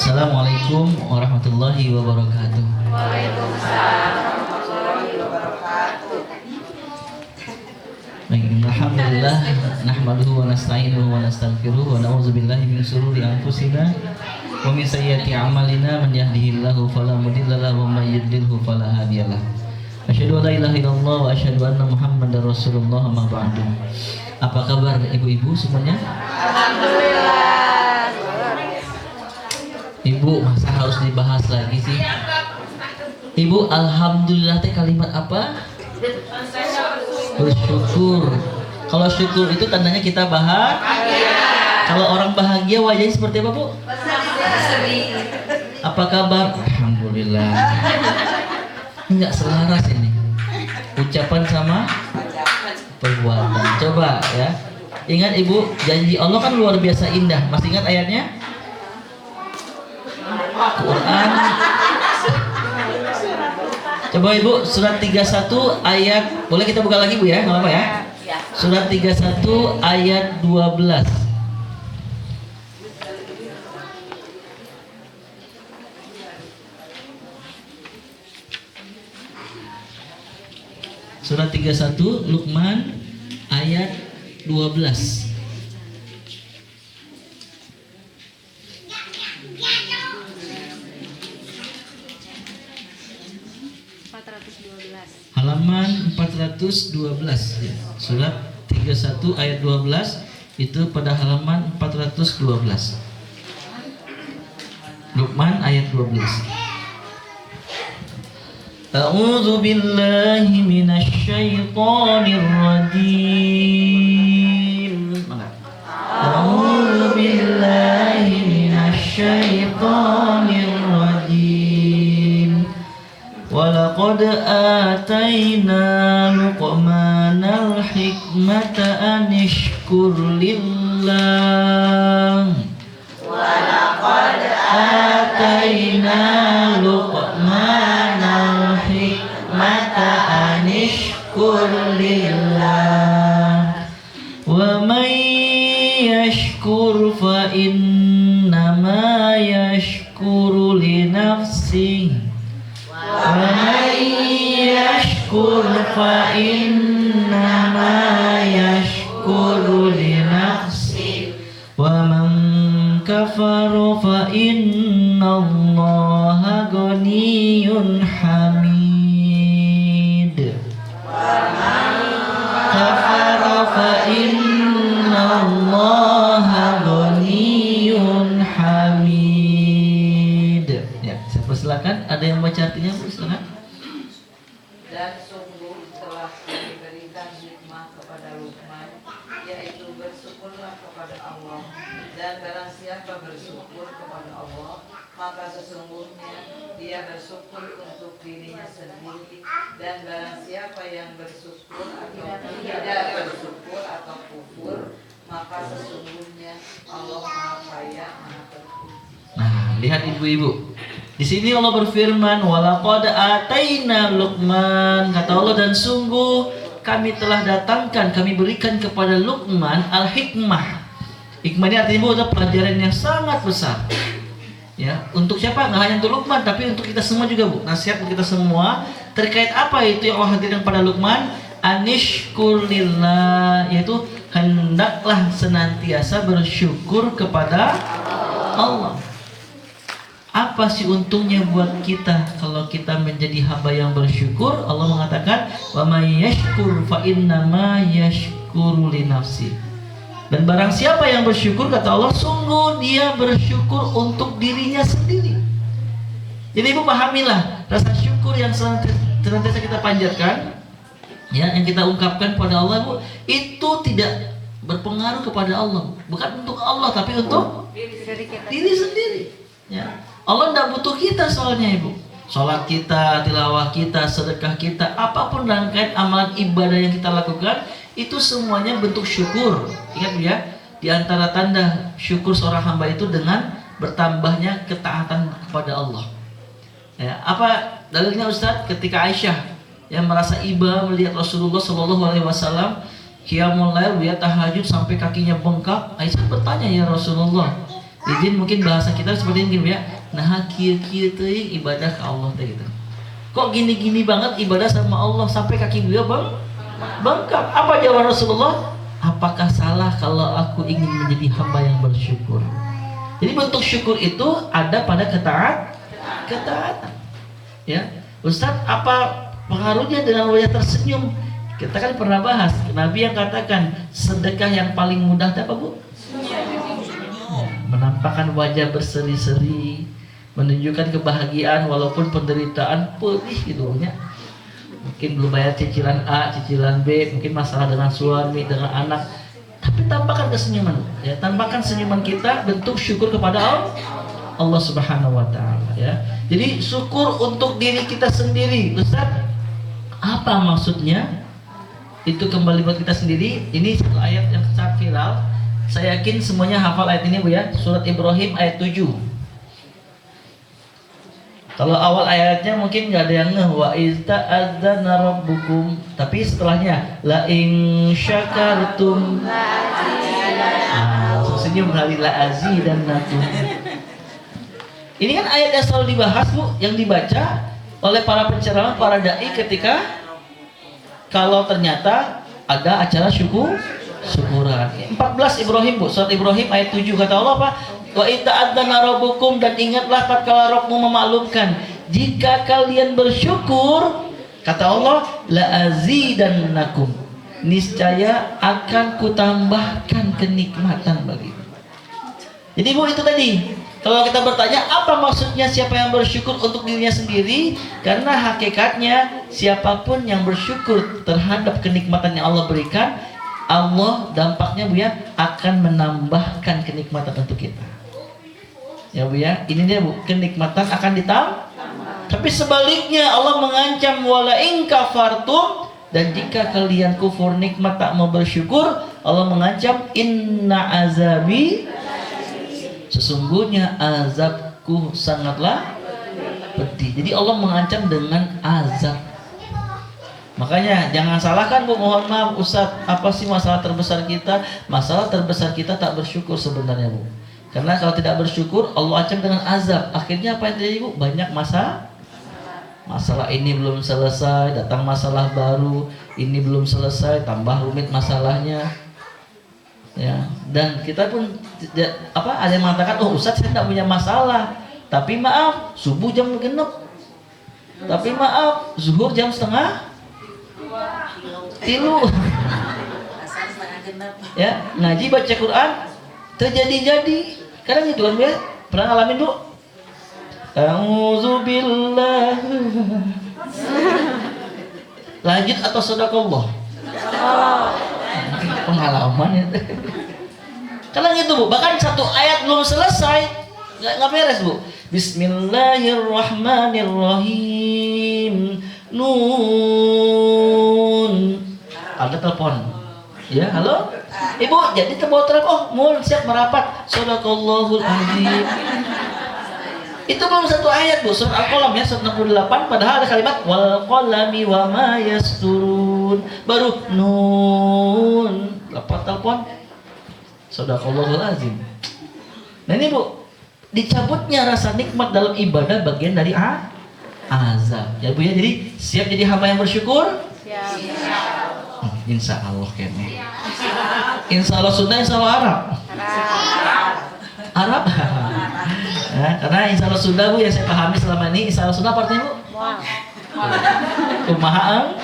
Assalamualaikum warahmatullahi wabarakatuh. Waalaikumsalam warahmatullahi wabarakatuh. Baik, alhamdulillah nahmaduhu wa nasta'inuhu wa nastaghfiruh wa na'udzubillahi min syururi anfusina wa min sayyiati a'malina man yahdihillahu fala mudilla lahu wa may yudlilhu fala hadiyalah. Asyhadu an la ilaha illallah wa asyhadu anna Muhammadar Rasulullah amma ba'du. Apa kabar ibu-ibu semuanya? Alhamdulillah. Ibu, masa harus dibahas lagi sih? Ibu, alhamdulillah teh kalimat apa? Bersyukur. Kalau syukur itu tandanya kita bahagia. Kalau orang bahagia wajahnya seperti apa, Bu? Apa kabar? Alhamdulillah. Enggak selaras ini ucapan sama perbuatan. Coba ya. Ingat Ibu, janji Allah kan luar biasa indah. Masih ingat ayatnya? Quran. Coba Ibu, surat 31 ayat, boleh kita buka lagi Bu ya, nggak apa ya? Surat 31 ayat 12. Surat 31 Luqman ayat 12. Halaman 412 ya. Surat 31 ayat 12 itu pada halaman 412. Luqman ayat 12. A'udzu billahi minasy syaithanir rajim. A'udzu billahi minasy syaithanir rajim. Walaqad atayna Luqmanal hikmata an ishkur lillah. Walaqad atayna Luqmanal hikmata an ishkur lillah. Wa man yashkur fa innama yashkuru li nafsihi. وَمَنْ يَشْكُرْ فَإِنَّمَا يَشْكُرُ لِنَفْسِهِ وَمَنْ كَفَرَ فَإِنَّ اللَّهَ غَنِيٌّ حَمِيدٌ وَمَنْ كَفَرَ فَإِنَّ اللَّهَ غَنِيٌّ حَمِيدٌ. Ya, saya persilakan. Ada yang baca artinya, Bu? Silakan. Dan sungguh telah diberikan hikmah kepada Luqman, yaitu bersyukurlah kepada Allah. Dan barang siapa bersyukur kepada Allah, maka sesungguhnya dia bersyukur untuk dirinya sendiri. Dan barang siapa yang bersyukur atau tidak bersyukur atau kufur, maka sesungguhnya Allah Maha Kaya, Maha Terpuji. Nah, lihat ibu-ibu. Di sini Allah berfirman, walaqad ataina Luqman, kata Allah, dan sungguh kami telah datangkan, kami berikan kepada Luqman al-hikmah. Hikmah ini artinya adalah pelajaran yang sangat besar. Ya, untuk siapa? Nggak hanya untuk Luqman, tapi untuk kita semua juga, Bu. Nasihat untuk kita semua terkait apa itu yang Allah hadirkan pada Luqman? Anishkur lillah, yaitu hendaklah senantiasa bersyukur kepada Allah. Apa sih untungnya buat kita kalau kita menjadi hamba yang bersyukur? Allah mengatakan, wa may yashkur fa innama yashkuru li nafsi. Dan barang siapa yang bersyukur, kata Allah, sungguh dia bersyukur untuk dirinya sendiri. Jadi Ibu pahamilah, rasa syukur yang senantiasa kita panjatkan, ya, yang kita ungkapkan pada Allah, Bu, itu tidak berpengaruh kepada Allah, bukan untuk Allah tapi untuk diri sendiri. Ya. Allah tidak butuh kita soalnya, Ibu. Sholat kita, tilawah kita, sedekah kita, apapun rangkaian amalan ibadah yang kita lakukan, itu semuanya bentuk syukur. Ingat ya, di antara tanda syukur seorang hamba itu dengan bertambahnya ketaatan kepada Allah. Ya, apa dalilnya Ustaz? Ketika Aisyah yang merasa iba melihat Rasulullah SAW qiyamul lail, dia tahajud sampai kakinya bengkak, Aisyah bertanya, ya Rasulullah, Izin mungkin bahasa kita seperti ini Bu ya. Nah kieu-kieu teuing ibadah ke Allah teh gitu. Kok gini-gini banget ibadah sama Allah sampai kaki beliau bengkak. Apa jawaban Rasulullah? Apakah salah kalau aku ingin menjadi hamba yang bersyukur? Jadi bentuk syukur itu ada pada ketaatan. Ya, Ustadz, apa pengaruhnya dengan wajah tersenyum? Kita kan pernah bahas, Nabi yang katakan sedekah yang paling mudah apa Bu? Menampakkan wajah berseri-seri, menunjukkan kebahagiaan walaupun penderitaan pedih gitu ya. Mungkin belum bayar cicilan A, cicilan B, mungkin masalah dengan suami, dengan anak, tapi tampakkan kesenyuman ya, tampakkan senyuman kita bentuk syukur kepada Allah Subhanahu wa taala ya. Jadi syukur untuk diri kita sendiri. Ustaz, apa maksudnya? Itu kembali buat kita sendiri. Ini satu ayat yang sangat viral. Saya yakin semuanya hafal ayat ini Bu ya. Surat Ibrahim ayat 7. Kalau awal ayatnya mungkin nggak ada yang ngeh, wa izta'adzana rabbukum, tapi setelahnya la in syakartum senyum kali la azidannakum. Ini kan ayat yang selalu dibahas Bu, yang dibaca oleh para penceramah, para dai ketika kalau ternyata ada acara syukuran. 14 Ibrahim Bu, surat Ibrahim ayat 7 kata Allah apa? Wa ita'adzana rabbukum, dan ingatlah tatkala Rabbmu memaklumkan, jika kalian bersyukur kata Allah la azidannakum, niscaya akan kutambahkan kenikmatan bagimu. Jadi Bu, itu tadi kalau kita bertanya apa maksudnya siapa yang bersyukur untuk dirinya sendiri, karena hakikatnya siapapun yang bersyukur terhadap kenikmatan yang Allah berikan, Allah dampaknya Bu ya akan menambahkan kenikmatan untuk kita. Ya Bu ya, ini dia Bu, kenikmatan akan ditambah. Tapi sebaliknya Allah mengancam wala in kafartum, dan jika kalian kufur nikmat tak mau bersyukur, Allah mengancam inna azabi, sesungguhnya azabku sangatlah pedih. Jadi Allah mengancam dengan azab. Makanya jangan salahkan Bu, mohon maaf Ustadz, apa sih masalah terbesar kita? Masalah terbesar kita tak bersyukur sebenarnya Bu. Karena kalau tidak bersyukur Allah ancam dengan azab. Akhirnya apa yang terjadi Bu? Banyak masalah ini belum selesai, datang masalah baru, ini belum selesai, tambah rumit masalahnya. Ya, dan kita pun ada yang mengatakan, oh Ustadz saya tidak punya masalah, tapi maaf subuh jam genep, tapi maaf zuhur jam setengah tilu, ya ngaji baca Quran terjadi. Kadang gitu kan Bu ya, pernah ngalamin Bu? A'udzubillah. Lanjut atau sedekah? Pengalaman itu. Kadang gitu Bu, bahkan satu ayat belum selesai nggak beres Bu. Bismillahirrahmanirrahim. Nun. Ada telepon. Ya, halo? Ibu, jadi terbawa telepon. Oh, mau siap merapat. Shadaqallahul azim. Itu belum satu ayat Bu, surat Al-Qalam ya, surat 68, padahal ada kalimat wal qalami wa ma yasturun. Baru nun. Lepas telepon. Shadaqallahul azim. Nah ini Bu, dicabutnya rasa nikmat dalam ibadah bagian dari azab. Ya Bu ya, jadi siap jadi hamba yang bersyukur? Siap. Insya Allah kayaknya. Insya Allah Sunda, insya Allah Arab. Ya, karena insya Allah Sunda Bu yang saya pahami selama ini, insya Allah Sunda apa artinya Bu? Kumaha.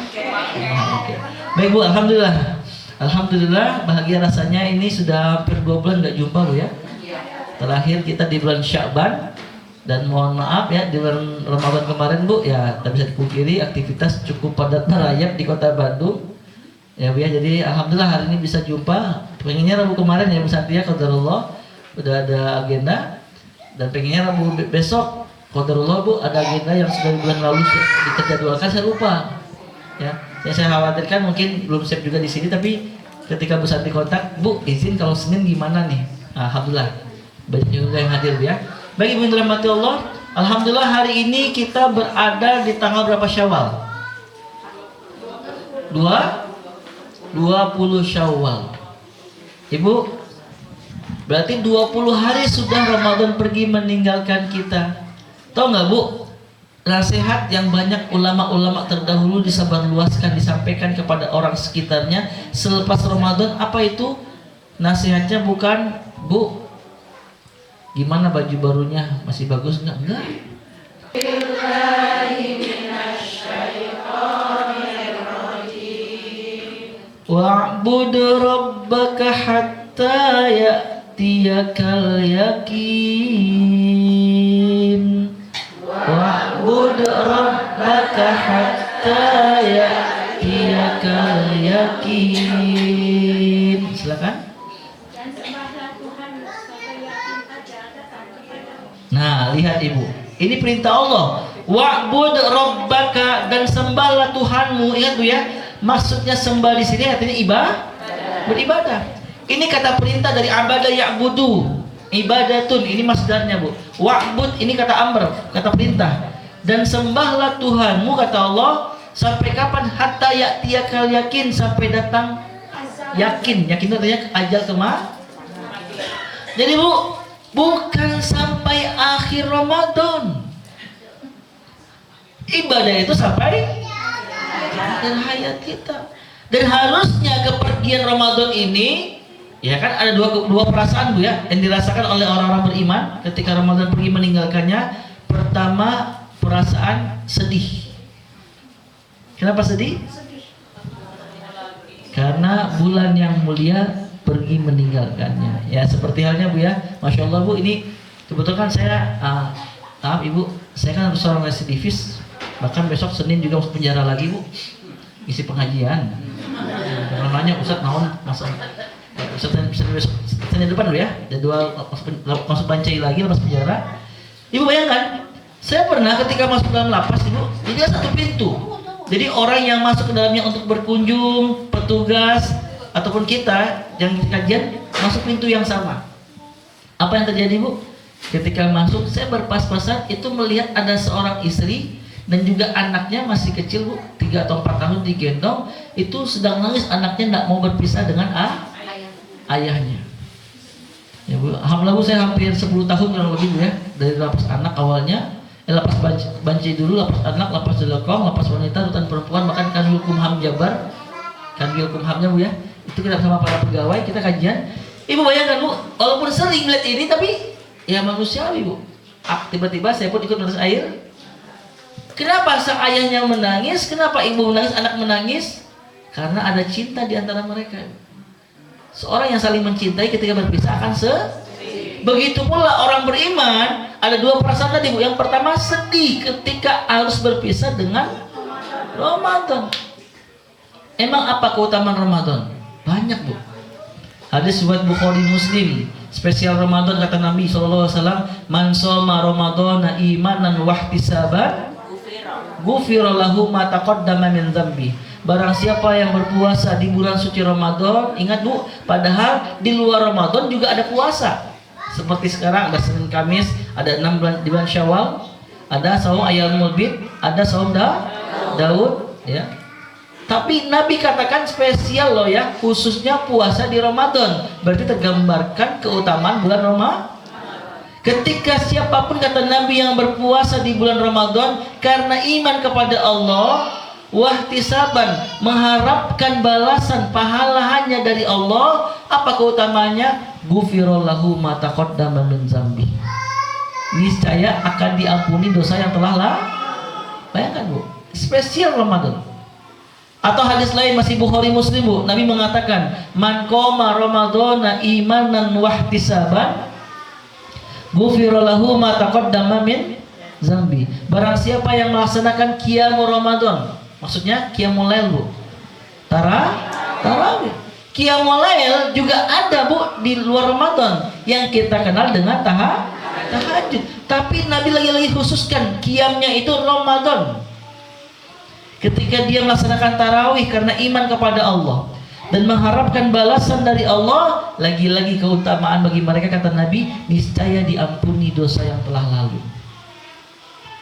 Oke. Baik Bu, Alhamdulillah bahagia rasanya ini sudah hampir 2 bulan nggak jumpa Bu ya. Terakhir kita di bulan Sya'ban, dan mohon maaf ya di bulan Ramadan kemarin Bu ya tak bisa dipungkiri aktivitas cukup padat merayap di kota Bandung. Ya Bu ya, jadi alhamdulillah hari ini bisa jumpa. Pengennya Rabu kemarin ya Bu Satria, qadarullah udah ada agenda, dan pengennya Rabu besok qadarullah Bu ada agenda yang sudah bulan lalu diterjadwalkan, saya lupa. Ya, saya khawatirkan mungkin belum siap juga di sini, tapi ketika Bu Satri kontak, Bu izin kalau Senin gimana nih? Alhamdulillah banyak juga yang hadir Bu ya. Baik Ibu yang dirahmati Allah, alhamdulillah hari ini kita berada di tanggal berapa Syawal? 20 Syawal. Ibu, Berarti 20 hari sudah Ramadan pergi meninggalkan kita. Tahu nggak Bu? Nasihat yang banyak ulama-ulama terdahulu disebarluaskan, disampaikan kepada orang sekitarnya selepas Ramadan. Apa itu? Nasihatnya bukan, Bu, gimana baju barunya? Masih bagus nggak? Enggak. Wa'bud rabbaka hatta ya'tiyakal yakin. Wa'bud rabbaka hatta ya'tiyakal yakin. Silakan. Nah, lihat Ibu. Ini perintah Allah. Wa'bud rabbaka, dan sembahlah Tuhanmu. Ingat Bu ya. Maksudnya sembah di sini artinya beribadah. Ini kata perintah dari abada ya'budu, ibadatun, ini masdarnya Bu. Wa'bud ini kata amr, kata perintah. Dan sembahlah Tuhanmu kata Allah sampai kapan? Hatta ya'tiyakal yakin, sampai datang yakin. Yakin itu artinya ajal Jadi Bu, bukan sampai akhir Ramadan. Ibadah itu sampai akhir hayat kita. Dan harusnya kepergian Ramadan ini, ya kan, ada dua perasaan Bu ya yang dirasakan oleh orang-orang beriman ketika Ramadan pergi meninggalkannya. Pertama, perasaan sedih. Kenapa sedih? Karena bulan yang mulia pergi meninggalkannya. Ya seperti halnya Bu ya, Masya Allah Bu, ini kebetulan kan saya maaf Ibu, saya kan seorang residivis. Bahkan besok Senin juga masuk penjara lagi Bu, isi pengajian. Namanya Ustadz naon masa Ustadz besok Senin depan Bu ya, jadwal masuk Bancai lagi, masuk penjara. Ibu bayangkan, saya pernah ketika masuk dalam lapas Ibu, ini ada satu pintu. Jadi orang yang masuk ke dalamnya untuk berkunjung, petugas ataupun kita yang kajian masuk pintu yang sama. Apa yang terjadi Bu? Ketika masuk saya berpas-pasan itu melihat ada seorang istri dan juga anaknya masih kecil Bu, 3 atau 4 tahun digendong, itu sedang nangis, anaknya tidak mau berpisah dengan ayahnya. Ya Bu, alhamdulillah Bu, saya hampir 10 tahun kurang lebih Bu ya, dari lapas anak awalnya, lapas Bancai dulu, lapas anak, lapas Jelekong, lapas wanita, rutan perempuan, bahkan Kanwil Kumham Jabar, Kanwil Kumhamnya Bu ya, itu kita sama para pegawai, kita kajian. Ibu bayangkan Bu, walaupun sering melihat ini tapi ya manusiawi Bu. Tiba-tiba saya pun ikut menetes air. Kenapa sang ayahnya menangis? Kenapa ibu menangis, anak menangis? Karena ada cinta di antara mereka. Seorang yang saling mencintai ketika berpisah akan begitu pula orang beriman, ada 2 perasaan tadi Bu. Yang pertama sedih ketika harus berpisah dengan Ramadan. Emang apa keutamaan Ramadan? Banyak Bu. Hadis riwayat Bukhari Muslim, spesial Ramadan kata Nabi SAW, man shoma Ramadana imanan wahtisaban ghufira lahu ma taqaddama min dzambi. Barang siapa yang berpuasa di bulan suci Ramadan, ingat Bu, padahal di luar Ramadan juga ada puasa. Seperti sekarang ada Senin Kamis, ada 6 bulan di bulan Syawal, ada saum Ayyamul Bid, ada saum Daud, ya. Tapi Nabi katakan spesial loh ya, khususnya puasa di Ramadan. Berarti tergambarkan keutamaan bulan Ramadan. Ketika siapapun kata Nabi yang berpuasa di bulan Ramadan karena iman kepada Allah, wahtisaban, mengharapkan balasan pahala hanya dari Allah, apa keutamanya? Ghufirallahu ma taqaddama min dzambi. Niscaya akan diampuni dosa yang telah Bayangkan Bu, spesial Ramadan. Atau hadis lain masih Bukhari Muslim Bu, Nabi mengatakan, man qoma ramadhana imanan wahtisaban ghufira lahu ma taqaddama min dzambi. Barang siapa yang melaksanakan qiyamul Ramadan, maksudnya qiyamul lail Bu, tarawih. Qiyamul lail juga ada Bu di luar Ramadan yang kita kenal dengan tahajud. Tapi Nabi lagi khususkan qiyamnya itu Ramadan. Ketika dia melaksanakan tarawih karena iman kepada Allah dan mengharapkan balasan dari Allah, lagi-lagi keutamaan bagi mereka kata Nabi, niscaya diampuni dosa yang telah lalu.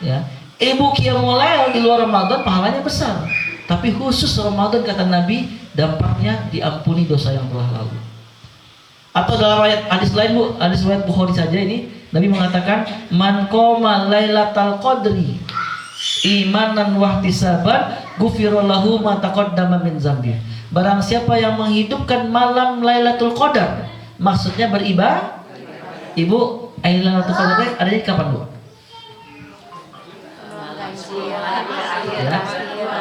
Ya, ibu qiyamul lail di luar Ramadan pahalanya besar, tapi khusus Ramadan kata Nabi, dampaknya diampuni dosa yang telah lalu. Atau dalam hadis lain Bu, hadis riwayat Bukhari saja ini, Nabi mengatakan, "Man qoma lailatal qadri imanan wahtisaban ghufira lahu ma taqaddama min dzambi." Barang siapa yang menghidupkan malam Lailatul Qadar, maksudnya beribadah. Ibu, Lailatul Qadar adanya kapan, Bu? Ya.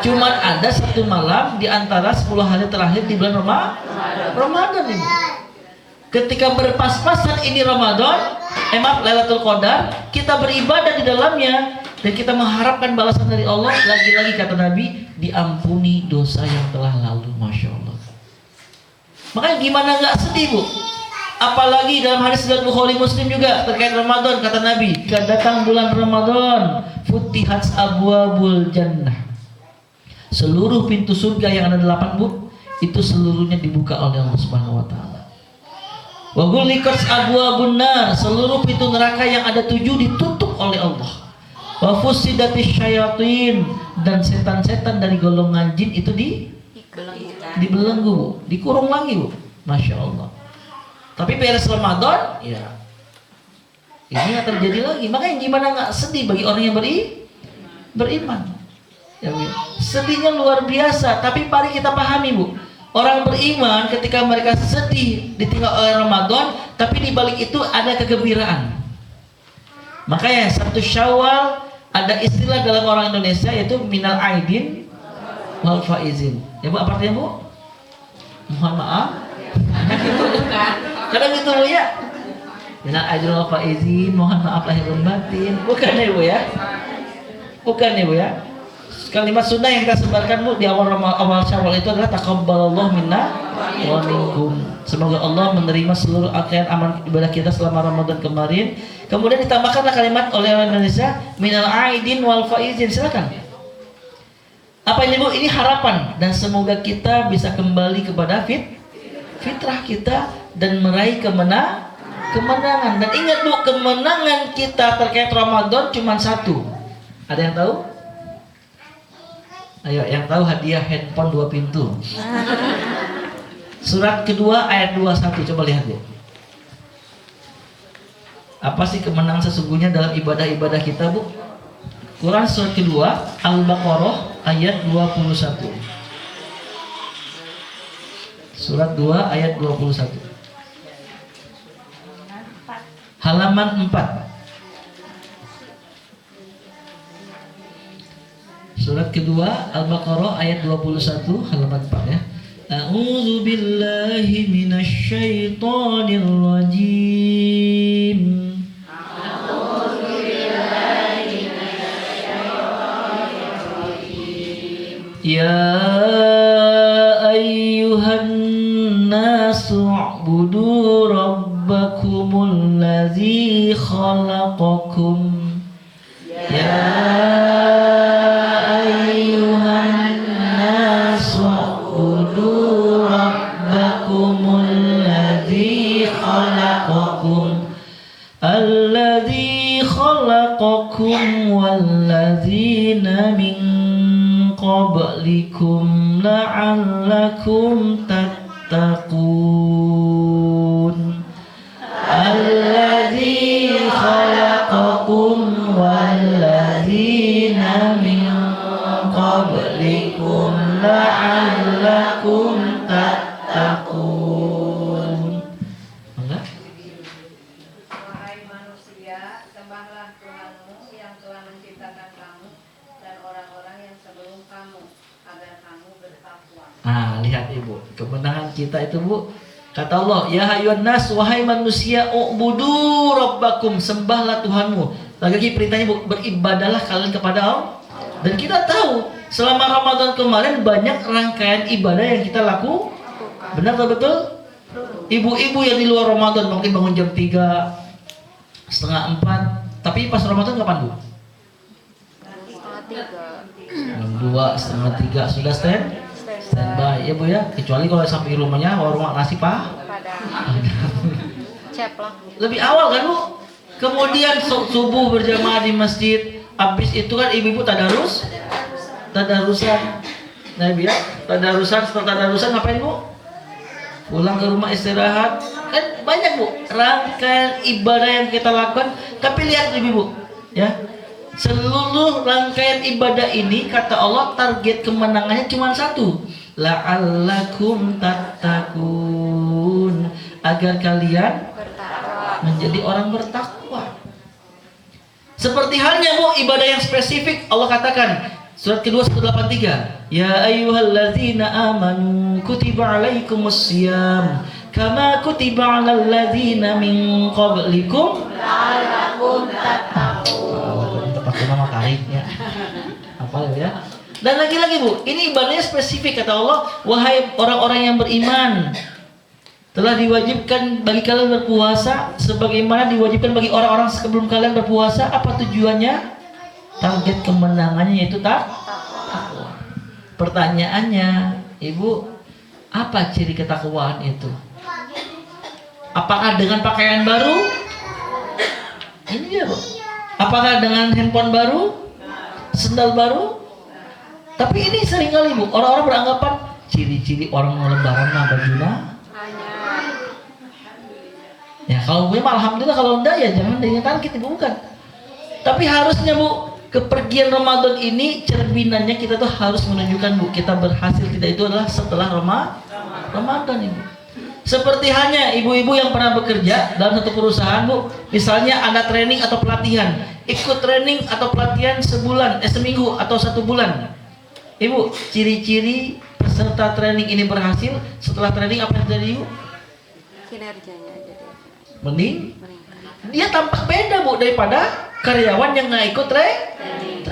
Cuman ada satu malam di antara 10 hari terakhir di bulan Ramadan ini. Ketika berpas-pasan ini Ramadan, Lailatul Qadar, kita beribadah di dalamnya dan kita mengharapkan balasan dari Allah. Lagi-lagi kata Nabi, diampuni dosa yang telah lalu. Masya Allah. Makanya gimana nggak sedih, Bu? Apalagi dalam hadis riwayat Bukhari Muslim juga terkait Ramadan, kata Nabi, ketika datang bulan Ramadan, futihat abwabul jannah. Seluruh pintu surga yang ada 8, Bu, itu seluruhnya dibuka oleh Allah Subhanahu wa taala. Wa ghulliqat abwabun nar, seluruh pintu neraka yang ada 7 ditutup oleh Allah. Wa fusidatis syayatin, dan setan-setan dari golongan jin itu dibelenggu, Bu, dikurung lagi, Bu. Masya Allah. Tapi beres Ramadan, ya ini nggak terjadi lagi. Makanya gimana nggak sedih bagi orang yang beriman. Ya, Bu. Sedihnya luar biasa. Tapi mari kita pahami, Bu, orang beriman ketika mereka sedih ditinggal oleh Ramadan, tapi di balik itu ada kegembiraan. Makanya 1 Syawal ada istilah dalam orang Indonesia yaitu minal aidin wal faizin. Ya, Bu, apa artinya, Bu? Mohon maaf. Kadang gitu, Bu, ya. Minal aidin wal faizin, mohon maaf lahir dan batin. Bukan ya, Bu, ya? Bukan ya, Bu, ya? Kalimat sunnah yang kita sebarkan, Bu, di awal Syawal itu adalah taqabbalallahu minna wa minkum. Semoga Allah menerima seluruh rangkaian amal ibadah kita selama Ramadan kemarin. Kemudian ditambahkanlah kalimat oleh orang Indonesia minal aidin wal faizin. Silakan. Apa ini, Bu? Ini harapan dan semoga kita bisa kembali kepada fitrah kita dan meraih kemenangan. Dan ingat, Bu, kemenangan kita terkait Ramadan cuma satu. Ada yang tahu? Ayo, yang tahu hadiah handphone 2 pintu. Surat kedua ayat 21, coba lihat, Bu. Apa sih kemenangan sesungguhnya dalam ibadah-ibadah kita, Bu? Quran surat kedua Al-Baqarah ayat 21. Surat 2 ayat 21. Halaman 4. Surat kedua Al-Baqarah ayat 21 halaman 4, ya. A'udzu billahi minasy syaithanir rajim. A'udzu billahi minasy syaithanir rajim. Ya ayyuhan nasu u'budu rabbakumul ladzi khalaqakum. Ya alladzi khalaqakum walladzina min qablikum la'allakum tattaqun. Alladzi khalaqakum walladzina min qablikum la'allakum tattaqun. Sembahlah Tuhanmu yang telah menciptakan kamu dan orang-orang yang sebelum kamu agar kamu bertakwa. Lihat, Ibu, kemenangan kita itu, Bu. Kata Allah, ya hayyuhan nas, wahai manusia, u'budu rabbakum, sembahlah Tuhanmu. Lagi perintahnya, Bu, beribadahlah kalian kepada Allah. Dan kita tahu selama Ramadan kemarin banyak rangkaian ibadah yang kita lakukan. Benar atau betul? Ibu-ibu yang di luar Ramadan mungkin bangun jam 3, setengah 4, tapi pas Ramadan kapan, Bu? Jam 2, setengah 3 sudah standby, ya, Bu, ya. Kecuali kalau sampai rumahnya warung nasi ceplok. Lebih awal kan, Bu? Kemudian subuh berjamaah di masjid. Habis itu kan ibu-ibu tadarusan. Nah, biar tadarusan, setelah tadarusan ngapain, Bu? Pulang ke rumah istirahat, Kan banyak Bu, rangkaian ibadah yang kita lakukan. Tapi lihat Ibu, ya. Seluruh rangkaian ibadah ini kata Allah target kemenangannya cuma satu. La'allakum tattaqun, agar kalian menjadi orang bertakwa. Seperti halnya Bu ibadah yang spesifik Allah katakan surat kedua 183, ya ayyuhalladzina amanu kutiba alaikumussyiyam kama kutiba alal ladzina min qablikum la'allakum tattaqun. Pakai nama tarik ya. Apa ya? Dan lagi-lagi Bu, ini ibadahnya spesifik kata Allah, wahai orang-orang yang beriman, telah diwajibkan bagi kalian berpuasa sebagaimana diwajibkan bagi orang-orang sebelum kalian berpuasa. Apa tujuannya? Target kemenangannya yaitu takwa. Pertanyaannya, Ibu, apa ciri ketakwaan itu? Apakah dengan pakaian baru? Ini dia Bu. Apakah dengan handphone baru? Sendal baru? Tapi ini seringkali Bu, orang-orang beranggapan ciri-ciri orang lebaran mah bajunya. Ya kalau gue mah alhamdulillah, kalau enggak ya jangan dengan kita bukan. Tapi harusnya Bu, kepergian Ramadan ini cerminannya kita tuh harus menunjukkan Bu, kita berhasil tidak itu adalah setelah Ramadan Ibu. Seperti hanya ibu-ibu yang pernah bekerja dalam satu perusahaan Bu, misalnya ada training atau pelatihan, ikut training atau pelatihan sebulan, seminggu atau 1 bulan. Ibu, ciri-ciri peserta training ini berhasil setelah training apa yang terjadi Ibu? Kinerjanya jadi Mending meningkat. dia tampak beda Bu daripada karyawan yang nggak ikut training.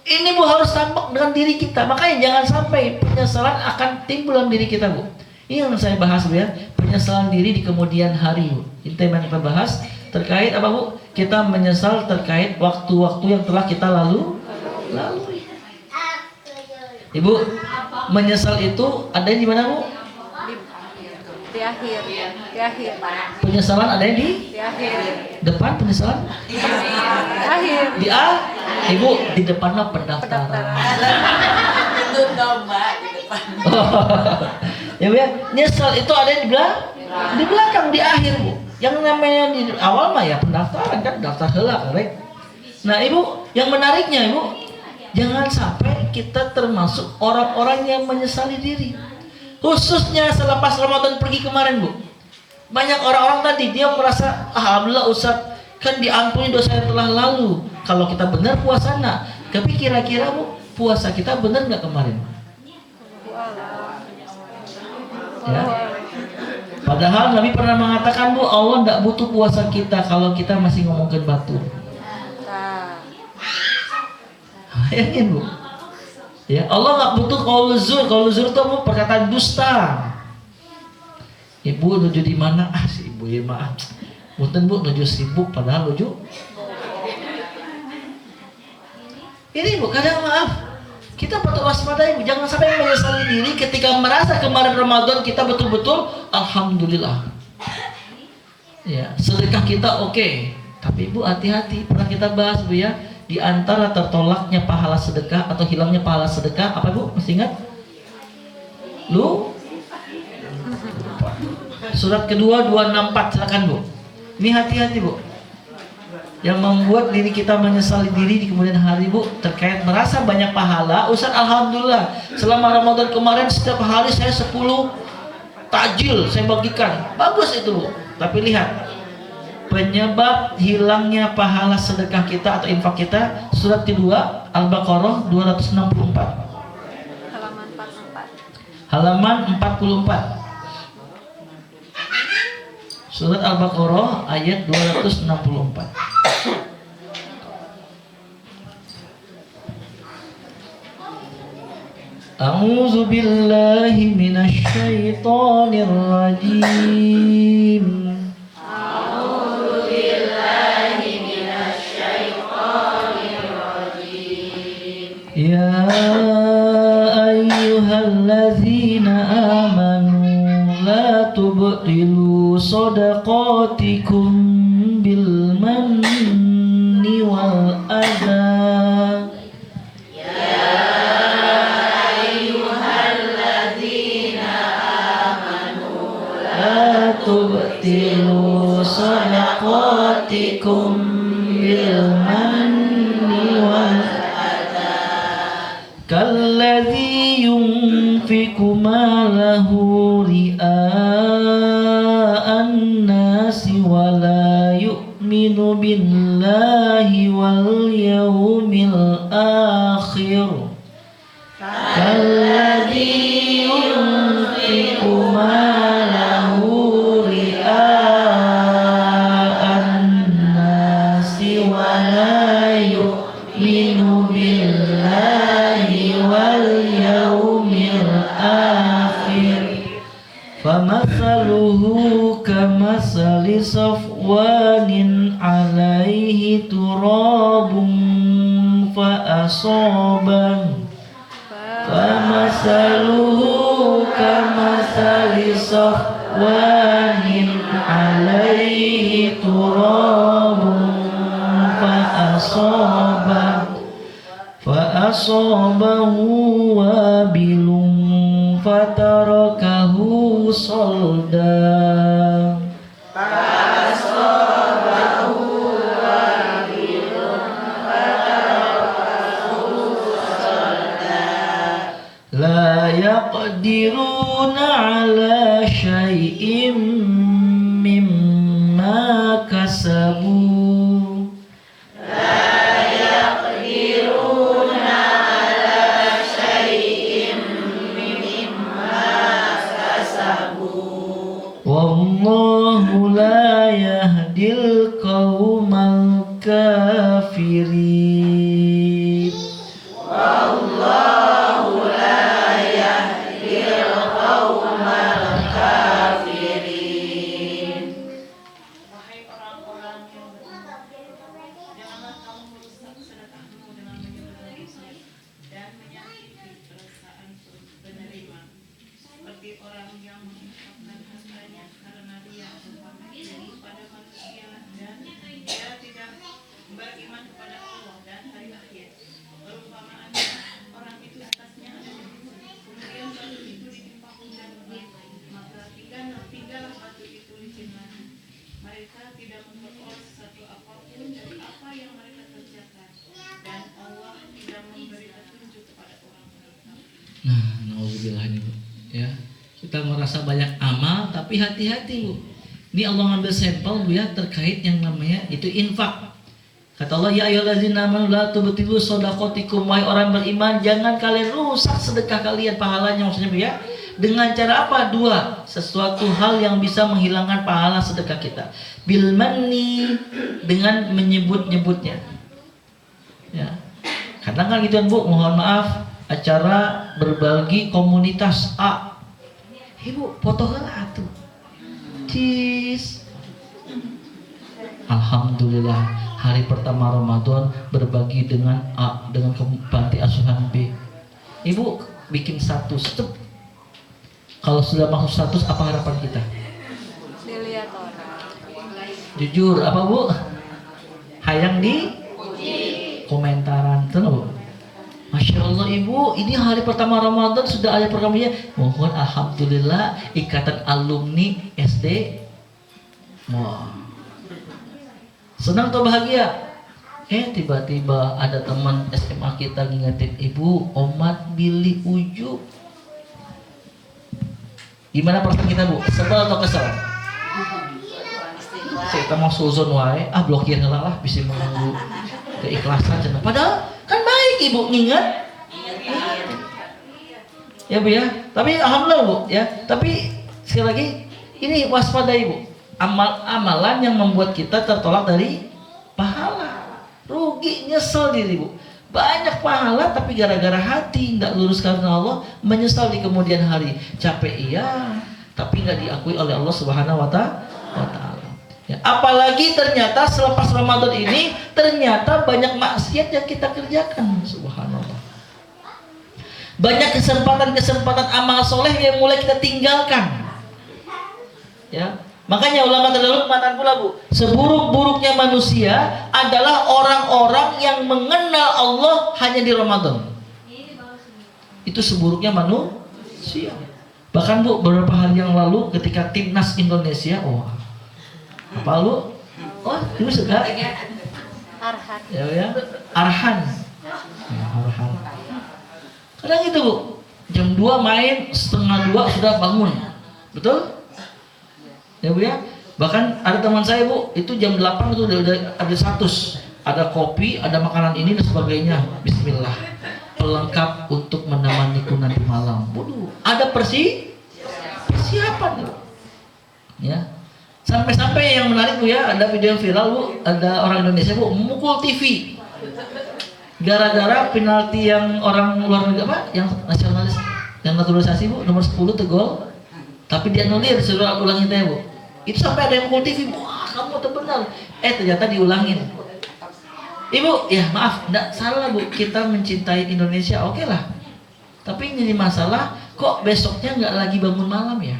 Ini Bu harus tampak dengan diri kita. Makanya jangan sampai penyesalan akan timbul dalam diri kita Bu. Ini yang saya bahas Bu ya, penyesalan diri di kemudian hari Bu. Ini tema yang kita bahas terkait apa Bu? Kita menyesal terkait waktu-waktu yang telah kita lalui. Ibu, menyesal itu ada di mana Bu? Di akhir. Penyesalan ada di akhir. depan, penyesalan Di akhir. di Ibu di depan mah pendaftaran. Itu domba di depan. Ya Bu ya, nyesal itu ada di belakang, di akhir Bu. Yang namanya di awal mah ya pendaftaran kan, daftar heula korek. Nah Ibu, yang menariknya Ibu, jangan sampai kita termasuk orang-orang yang menyesali diri. Khususnya selepas Ramadan pergi kemarin Bu. Banyak orang-orang tadi dia merasa alhamdulillah Ustaz kan diampuni dosa yang telah lalu. Kalau kita benar puasa nak. Tapi kira-kira Bu, puasa kita benar nggak kemarin? Ya. Padahal Nabi pernah mengatakan Bu, Allah tidak butuh puasa kita kalau kita masih ngomongin batu. Bayangin Bu. Ya, Allah nggak butuh qaul zur. Qaul zur itu Bu perkataan dusta. Ibu nuju di mana? Si ibu ya maaf. Mungkin Bu nuju sibuk padahal nuju. Ini Bu kadang maaf. Kita patut waspada Ibu, jangan sampai menyesali diri ketika merasa kemarin Ramadan kita betul-betul alhamdulillah. Ya, sedekah kita oke. Tapi Ibu hati-hati, pernah kita bahas Bu ya, di antara tertolaknya pahala sedekah atau hilangnya pahala sedekah apa Bu? Masih ingat? Surat kedua 264, silakan Bu. Ini hati-hati Bu. Yang membuat diri kita menyesali diri di kemudian hari Bu terkait merasa banyak pahala. Ustaz alhamdulillah selama Ramadan kemarin setiap hari saya 10 takjil saya bagikan. Bagus itu Bu. Tapi lihat penyebab hilangnya pahala sedekah kita atau infak kita, surat kedua Al-Baqarah 264. Halaman 44. Halaman 44. Surat Al-Baqarah ayat 264. A'udzu billahi minasy syaithanir rajim. Ya ayyuhalladzina amanu la tubtilu shadaqatikum bil manni wal adha. La yunfiqu malahu ria'an nasi wa la yu'minu billahi wal yawmil akhir kalladzi yunfiqu malahu ria'an nasi wa la yu'minu billahi wal yawmil akhir famathaluhu kamathali safwanin alaihi turabun fa'asaban famathaluhu kamathali safwanin alaihi turabun fa'asabahu wabilun fatarakahu solda la yaqdiruna ala syai'im mimma kasabu wallahu la yahdil qaumal kafirin Wahai orang-orang yang beriman, janganlah kamu merusak sedekahmu dengan menyebut-nyebut dan menyakiti perasaan penerima, seperti orang yang menginfakkan hartanya karena dia pada manusia dan dia tidak beriman kepada Allah dan hari akhir. Perumpamaannya, orang itu atasnya ada debu, kemudian batu itu ditimpa hujan lebat, maka tinggallah batu itu licin lagi. Mereka tidak memperoleh sesuatu apapun dari apa yang mereka kerjakan, dan Allah tidak memberi petunjuk kepada orang-orang kafir. Nah, nauzubillah ini Bu, ya. Kita merasa banyak amal tapi hati-hati Bu. Ini Allah ngambil sampel Bu ya terkait yang namanya itu infak. Kata Allah, ya ayyuhallazina amanu la tubtilu shadaqatikum, wahai orang beriman, jangan kalian rusak sedekah kalian, pahalanya maksudnya Bu ya. Dengan cara apa? Dua, sesuatu hal yang bisa menghilangkan pahala sedekah kita. Bil manni, dengan menyebut-nyebutnya. Ya. Kadang kan gitu kan Bu, mohon maaf, acara berbagi komunitas A. Ibu, foto heula atuh. Cheese. Alhamdulillah, hari pertama Ramadan berbagi dengan A, dengan panti asuhan B. Ibu bikin status. Kalau sudah masuk status, apa harapan kita? Dilihat orang. Jujur, apa Bu? Hayang di komentaran terus. Masya Allah Ibu, ini hari pertama Ramadan sudah ada programnya. Mohon alhamdulillah ikatan alumni SD. Wah, senang atau bahagia? Tiba-tiba ada teman SMA kita ngingetin, Ibu, Omat Billy Uju. Gimana perasaan kita Bu? Sebel atau kesel? Kita mau suzon wae, blokir heula lah bisa menunggu keikhlasan cenah. Padahal kan baik Ibu nginget. Ya Bu ya. Tapi alhamdulillah Bu ya. Tapi sekali lagi ini waspada Ibu. Amalan yang membuat kita tertolak dari pahala. Rugi, nyesel diri Bu. Banyak pahala tapi gara-gara hati nggak lurus karena Allah, menyesal di kemudian hari. Capek iya, tapi nggak diakui oleh Allah Subhanahu wa Ta'ala. Ya, apalagi ternyata selepas Ramadan ini ternyata banyak maksiat yang kita kerjakan. Subhanallah. Banyak kesempatan-kesempatan amal soleh yang mulai kita tinggalkan. Ya. Makanya ulama terdahulu mengatakan pula Bu, seburuk-buruknya manusia adalah orang-orang yang mengenal Allah hanya di Ramadan. Itu seburuknya manusia. Bahkan Bu, beberapa hari yang lalu ketika timnas Indonesia, apa lu? Ibu suka? Arhan. Ya, Arhan. Ya, Arhan. Kadang itu Bu, Jam 2 main, setengah 2 sudah bangun. Betul? Ya Bu ya? Bahkan ada teman saya Bu, itu jam 8 itu udah ada status. Ada kopi, ada makanan ini dan sebagainya. Bismillah. Pelengkap untuk menemaniku nanti malam. Waduh, ada persiapan Bu. Ya. Sampai-sampai yang menarik Bu ya, ada video viral Bu, ada orang Indonesia Bu memukul TV. Gara-gara penalti yang orang luar negeri apa? Yang nasionalis, yang naturalisasi Bu, nomor 10 tegol. Tapi dia nulir, suruh ulangin teh Bu. Itu sampai ada yang mukul TV. Wah, kamu terbenar. Ternyata diulangin. Ibu, ya maaf, enggak salah Bu, kita mencintai Indonesia, oke lah. Tapi ini masalah, kok besoknya nggak lagi bangun malam ya?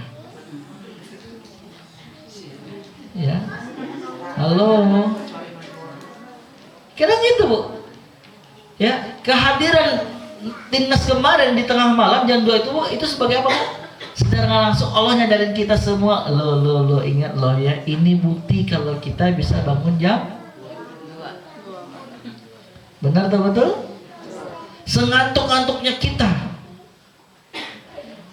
Ya, halo, kira gitu Bu. Ya, kehadiran timnas kemarin di tengah malam jam 2 itu Bu, itu sebagai apa Bu? Secara nggak langsung Allah nyadarin kita semua, lo ingat lo ya, ini bukti kalau kita bisa bangun jam. Benar atau betul? Sengantuk-ngantuknya kita.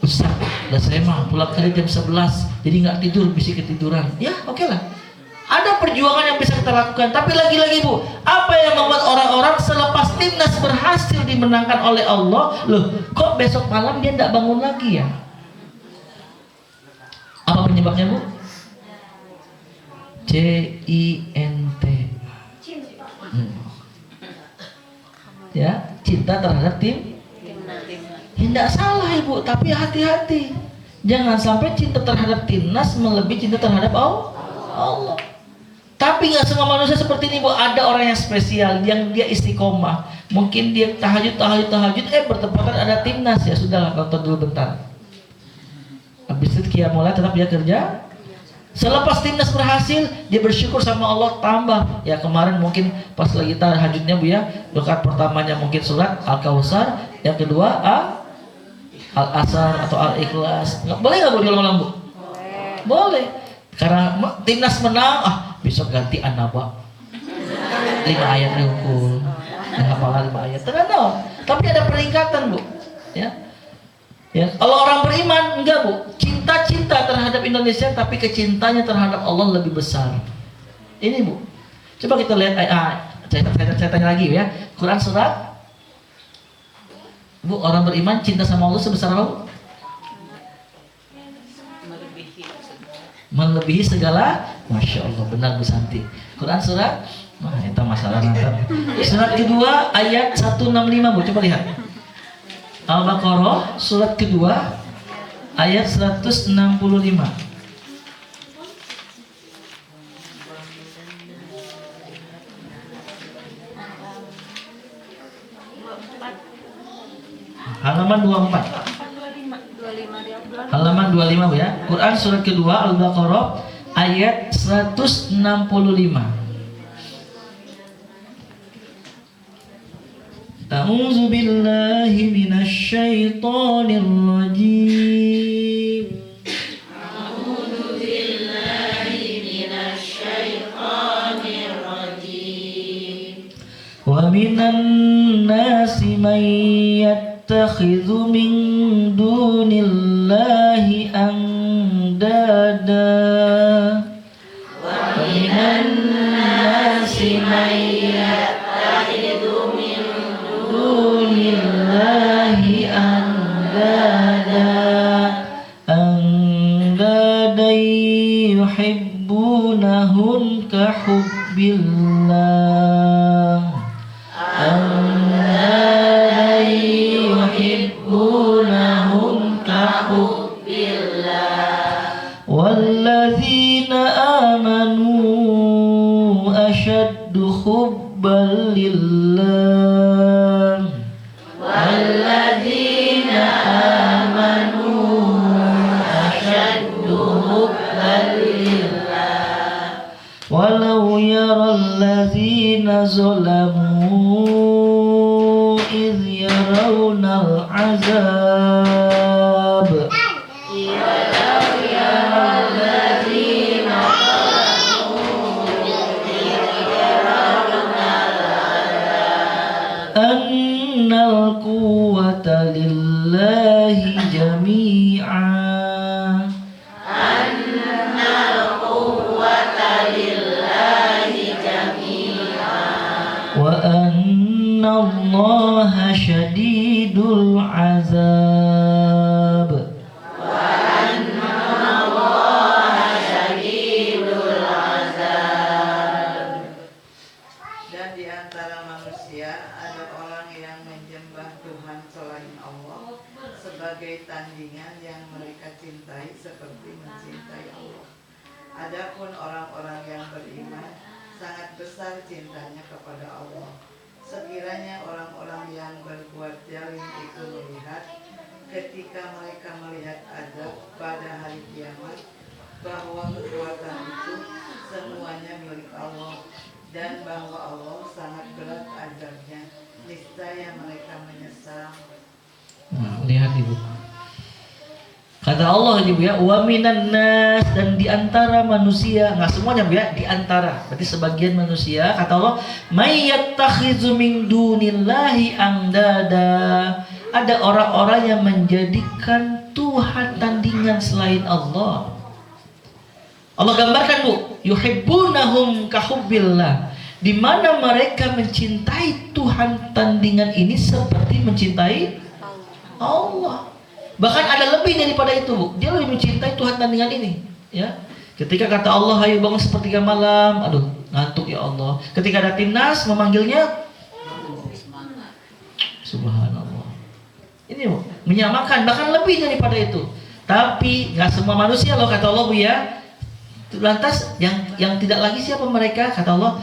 Ustaz, udah saya mah pulang kerja jam 11, jadi nggak tidur, bisa ketiduran. Ya, oke lah. Ada perjuangan yang bisa kita lakukan. Tapi lagi-lagi Bu, apa yang membuat orang-orang selepas timnas berhasil dimenangkan oleh Allah, loh, kok besok malam dia nggak bangun lagi ya? Apa penyebabnya Bu? CINT. Ya, cinta terhadap tim. Tidak salah Ibu, tapi hati-hati. Jangan sampai cinta terhadap timnas melebihi cinta terhadap Allah. Tapi nggak semua manusia seperti ini Bu. Ada orang yang spesial, yang dia istiqomah. Mungkin dia tahajud, bertepatan ada timnas, ya sudahlah, nonton dulu bentar. Habis itu mulai tetap dia kerja. Selepas timnas berhasil, dia bersyukur sama Allah, tambah. Ya kemarin mungkin pas lagi tahajudnya Bu ya, rakaat pertamanya mungkin surat Al-Kautsar, yang kedua Al-Asr atau Al-Ikhlas. Boleh nggak Bu diulang-ulang Bu? Boleh. Karena timnas menang, besok ganti An-Naba. 5 ayat diukur. Hafalan 5 ayat. Terkenal. Tapi ada peningkatan Bu. Ya. Ya, kalau orang beriman enggak Bu, cinta terhadap Indonesia tapi kecintanya terhadap Allah lebih besar. Ini Bu. Coba kita lihat saya tanya lagi ya. Quran surat Bu, orang beriman cinta sama Allah sebesar apa Bu? Melebihi segala. Masya Allah, benar Bu Santi. Quran surat, itu masalah nanti. Surat kedua ayat 165 Bu, coba lihat. Al-Baqarah surat kedua ayat 165. Halaman 24. Halaman 25 ya. Quran surat kedua Al-Baqarah ayat 165. A'udzu billahi minasy syaithanir rajim. A'udzu billahi minasy syaithanir rajim. Wa minan nasi man yattakhidhu min dunillahi andada. Wa minan nasi man yattakhidhu min dunillahi andada yuhibbunahum ka hubbillah. Andada yuhibbunahum ka hubbillah. Walladzina amanu ashaddu hubban lillah. Walladzina amanu ashaddu hubban lillah. Walau yaral ladzina zalamu idh yarawnal azab. Walau yaral ladzina annal quwwata lillah lillahi jami'a wa anna Allaha syadidul azab. Dan di antara manusia ada orang yang menyembah Tuhan selain Allah sebagai tandingan yang mereka cintai seperti mencintai Allah. Adapun orang-orang yang beriman sangat besar cintanya kepada Allah. Sekiranya orang-orang yang berbuat zalim itu melihat ketika mereka melihat azab pada hari kiamat bahwa kekuatan itu semuanya milik Allah dan bahwa Allah sangat berat azabnya, niscaya mereka menyesal. Nah, lihat Ibu. Kata Allah Ibu ya, wa minan nas, dan di antara manusia, enggak semuanya Bu ya, di antara. Berarti sebagian manusia, kata Allah, may yattakhizu min dunillahi andada. Ada orang-orang yang menjadikan Tuhan tandingan selain Allah. Allah gambarkan Bu, yuhibbunahum kahubbillah, di mana mereka mencintai Tuhan tandingan ini seperti mencintai Allah. Bahkan ada lebih daripada itu Bu. Dia lebih mencintai Tuhan tandingan ini ya. Ketika kata Allah, ayo bangun sepertiga malam, aduh ngantuk ya Allah. Ketika ada timnas memanggilnya, subhanallah. Ini Bu, menyamakan, bahkan lebih daripada itu. Tapi nggak semua manusia loh kata Allah Bu ya. Lantas yang tidak lagi siapa mereka? Kata Allah,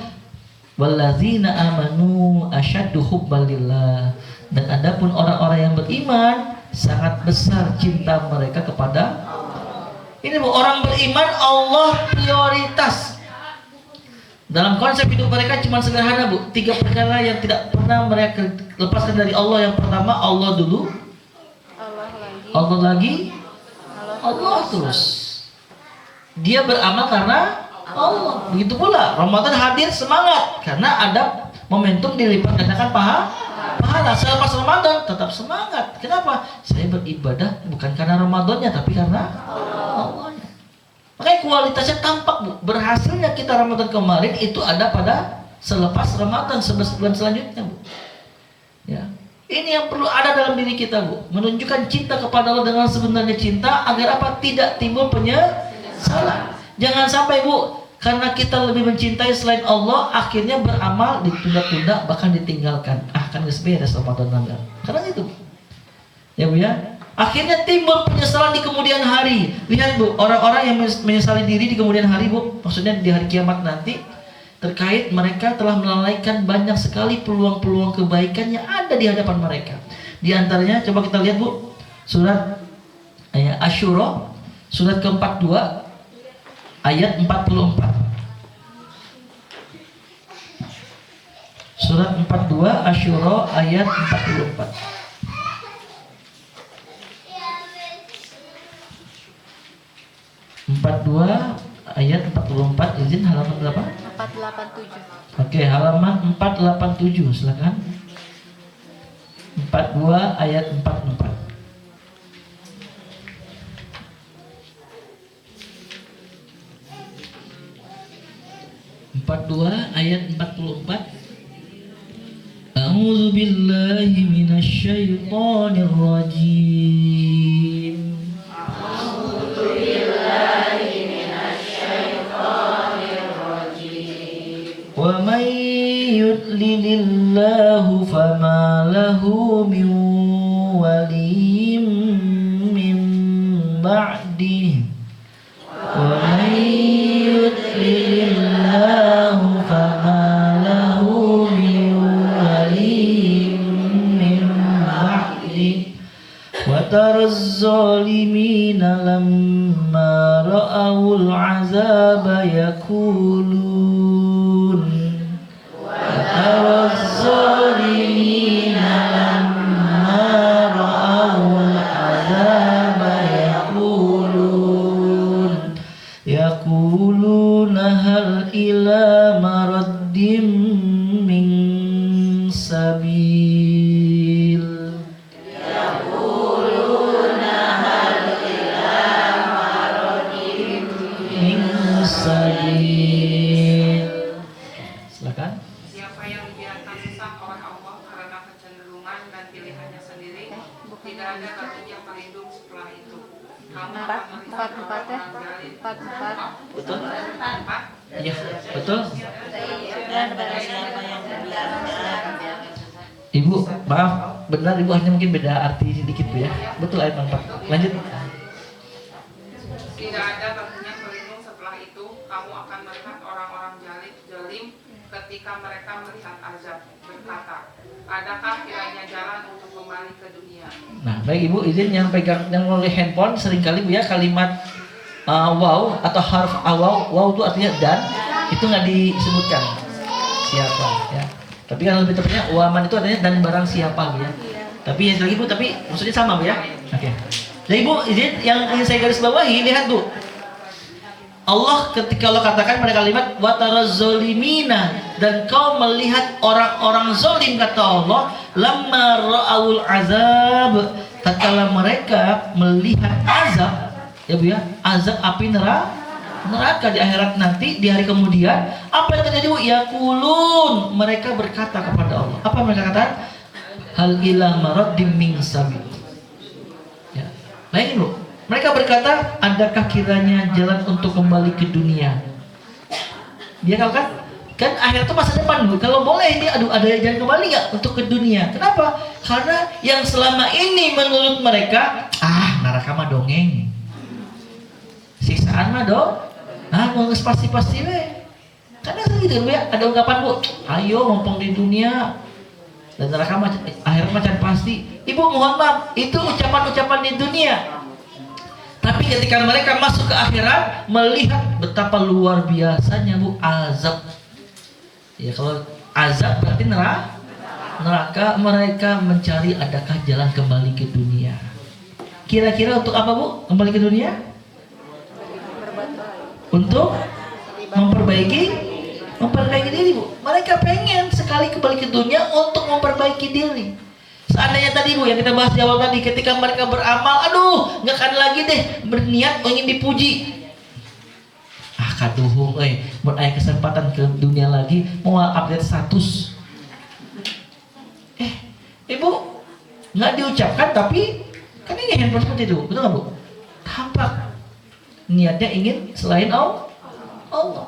wallazina amanu asyaddu hubbalillah. Dan adapun orang-orang yang beriman sangat besar cinta mereka kepada ini Bu, orang beriman Allah prioritas. Dalam konsep hidup mereka cuma sederhana Bu, 3 perkara yang tidak pernah mereka lepaskan dari Allah. Yang pertama Allah dulu, Allah lagi, Allah terus. Dia beramal karena Allah. Begitu pula Ramadan hadir semangat karena ada momentum dilipat gandakan pahala. Selepas Ramadan tetap semangat. Kenapa? Saya beribadah bukan karena Ramadannya tapi karena Allahnya. Makanya kualitasnya tampak Bu. Berhasilnya kita Ramadan kemarin itu ada pada selepas Ramadan 11 bulan selanjutnya Bu. Ya. Ini yang perlu ada dalam diri kita Bu. Menunjukkan cinta kepada Allah dengan sebenarnya cinta agar apa? Tidak timbul penyesalan. Jangan sampai Bu, karena kita lebih mencintai selain Allah, akhirnya beramal ditunda-tunda bahkan ditinggalkan. Kan gak beres Ramadan langgar. Karena itu ya Bu ya. Akhirnya timbul penyesalan di kemudian hari. Lihat Bu, orang-orang yang menyesali diri di kemudian hari Bu, maksudnya di hari kiamat nanti, terkait mereka telah melalaikan banyak sekali peluang-peluang kebaikan yang ada di hadapan mereka. Di antaranya coba kita lihat Bu, surat Asy-Syura, surat ke-42 ayat 44. Surat 42 Asy-Syura ayat 44. Ayat 44, izin halaman berapa? 487. Oke, halaman 487, silakan. 42 ayat 44. 42 ayat 44. A'udzu billahi minasy syaithanir rajim. A'udzu billahi minasy syaithanir rajim. Wa may yudlilillahu fama lahu min waliyyin min ba'dihi. Wa may yudlilillahu fama lahu min waliyyin min ba'dihi. Wa taraz zalimina lamma ra'awul 'azaba yaqulun taraz zalimina lamma ra'awul 'azaba yaquluna hal ila maraddim min sabil. Yaquluna dengan pilihannya sendiri, tidak ada baginya pelindung setelah itu. Kamu akan Empat, melihat empat ya. orang-orang jalim. Empat. Betul? Empat. Iya, betul. Dan barang siapa yang membiarkan Ibu, maaf, benar Ibu, hanya mungkin beda arti sedikit Bu ya. Betul ayat 4. Lanjut. Tidak ada baginya pelindung setelah itu. Kamu akan melihat orang-orang jalim ketika mereka melihat azab, berkata, adakah kiranya jalan untuk kembali ke dunia? Nah, baik Ibu, izin yang pegang yang melalui handphone seringkali Bu ya kalimat wow atau harf wow itu artinya dan itu nggak disebutkan siapa ya. Tapi kan lebih tepatnya waman itu artinya dan barang siapa Bu ya. Tapi ya lagi Bu, tapi maksudnya sama Bu ya. Oke. Jadi Bu, izin yang ingin saya garis bawahi, lihat Bu. Allah ketika Allah katakan pada kalimat watarazzolimina, dan kau melihat orang-orang zolim, kata Allah, lamma ra'aul azab, tatkala mereka melihat azab ya Bu ya, azab api neraka di akhirat nanti di hari kemudian, apa yang terjadi Bu? Yaqulun, mereka berkata kepada Allah, apa mereka kata? Hal ila maraddim min sabil. Ya. Bayangin Bu, mereka berkata, adakah kiranya jalan untuk kembali ke dunia? Dia tahu kan akhirat itu masa depan Bu. Kalau boleh ini ada jalan kembali nggak untuk ke dunia? Kenapa? Karena yang selama ini menurut mereka, neraka mah dongeng, siksaan mah nggak pasti we. Karena gitu Bu ya, ada ungkapan Bu, ayo mumpung di dunia dan neraka mah akhirat macan pasti. Ibu mohon maaf, itu ucapan-ucapan di dunia. Tapi ketika mereka masuk ke akhirat, melihat betapa luar biasanya Bu azab. Ya kalau azab berarti neraka, mereka mencari adakah jalan kembali ke dunia. Kira-kira untuk apa Bu kembali ke dunia? Untuk memperbaiki diri Bu. Mereka pengen sekali kembali ke dunia untuk memperbaiki diri. Seandainya tadi Bu yang kita bahas di awal tadi, ketika mereka beramal, nggak akan lagi deh berniat ingin dipuji. Kaduhung, mau ada kesempatan ke dunia lagi, mau update status. Ibu nggak diucapkan, tapi kan ini handphone seperti itu, betul nggak Bu? Tampak niatnya ingin selain Allah.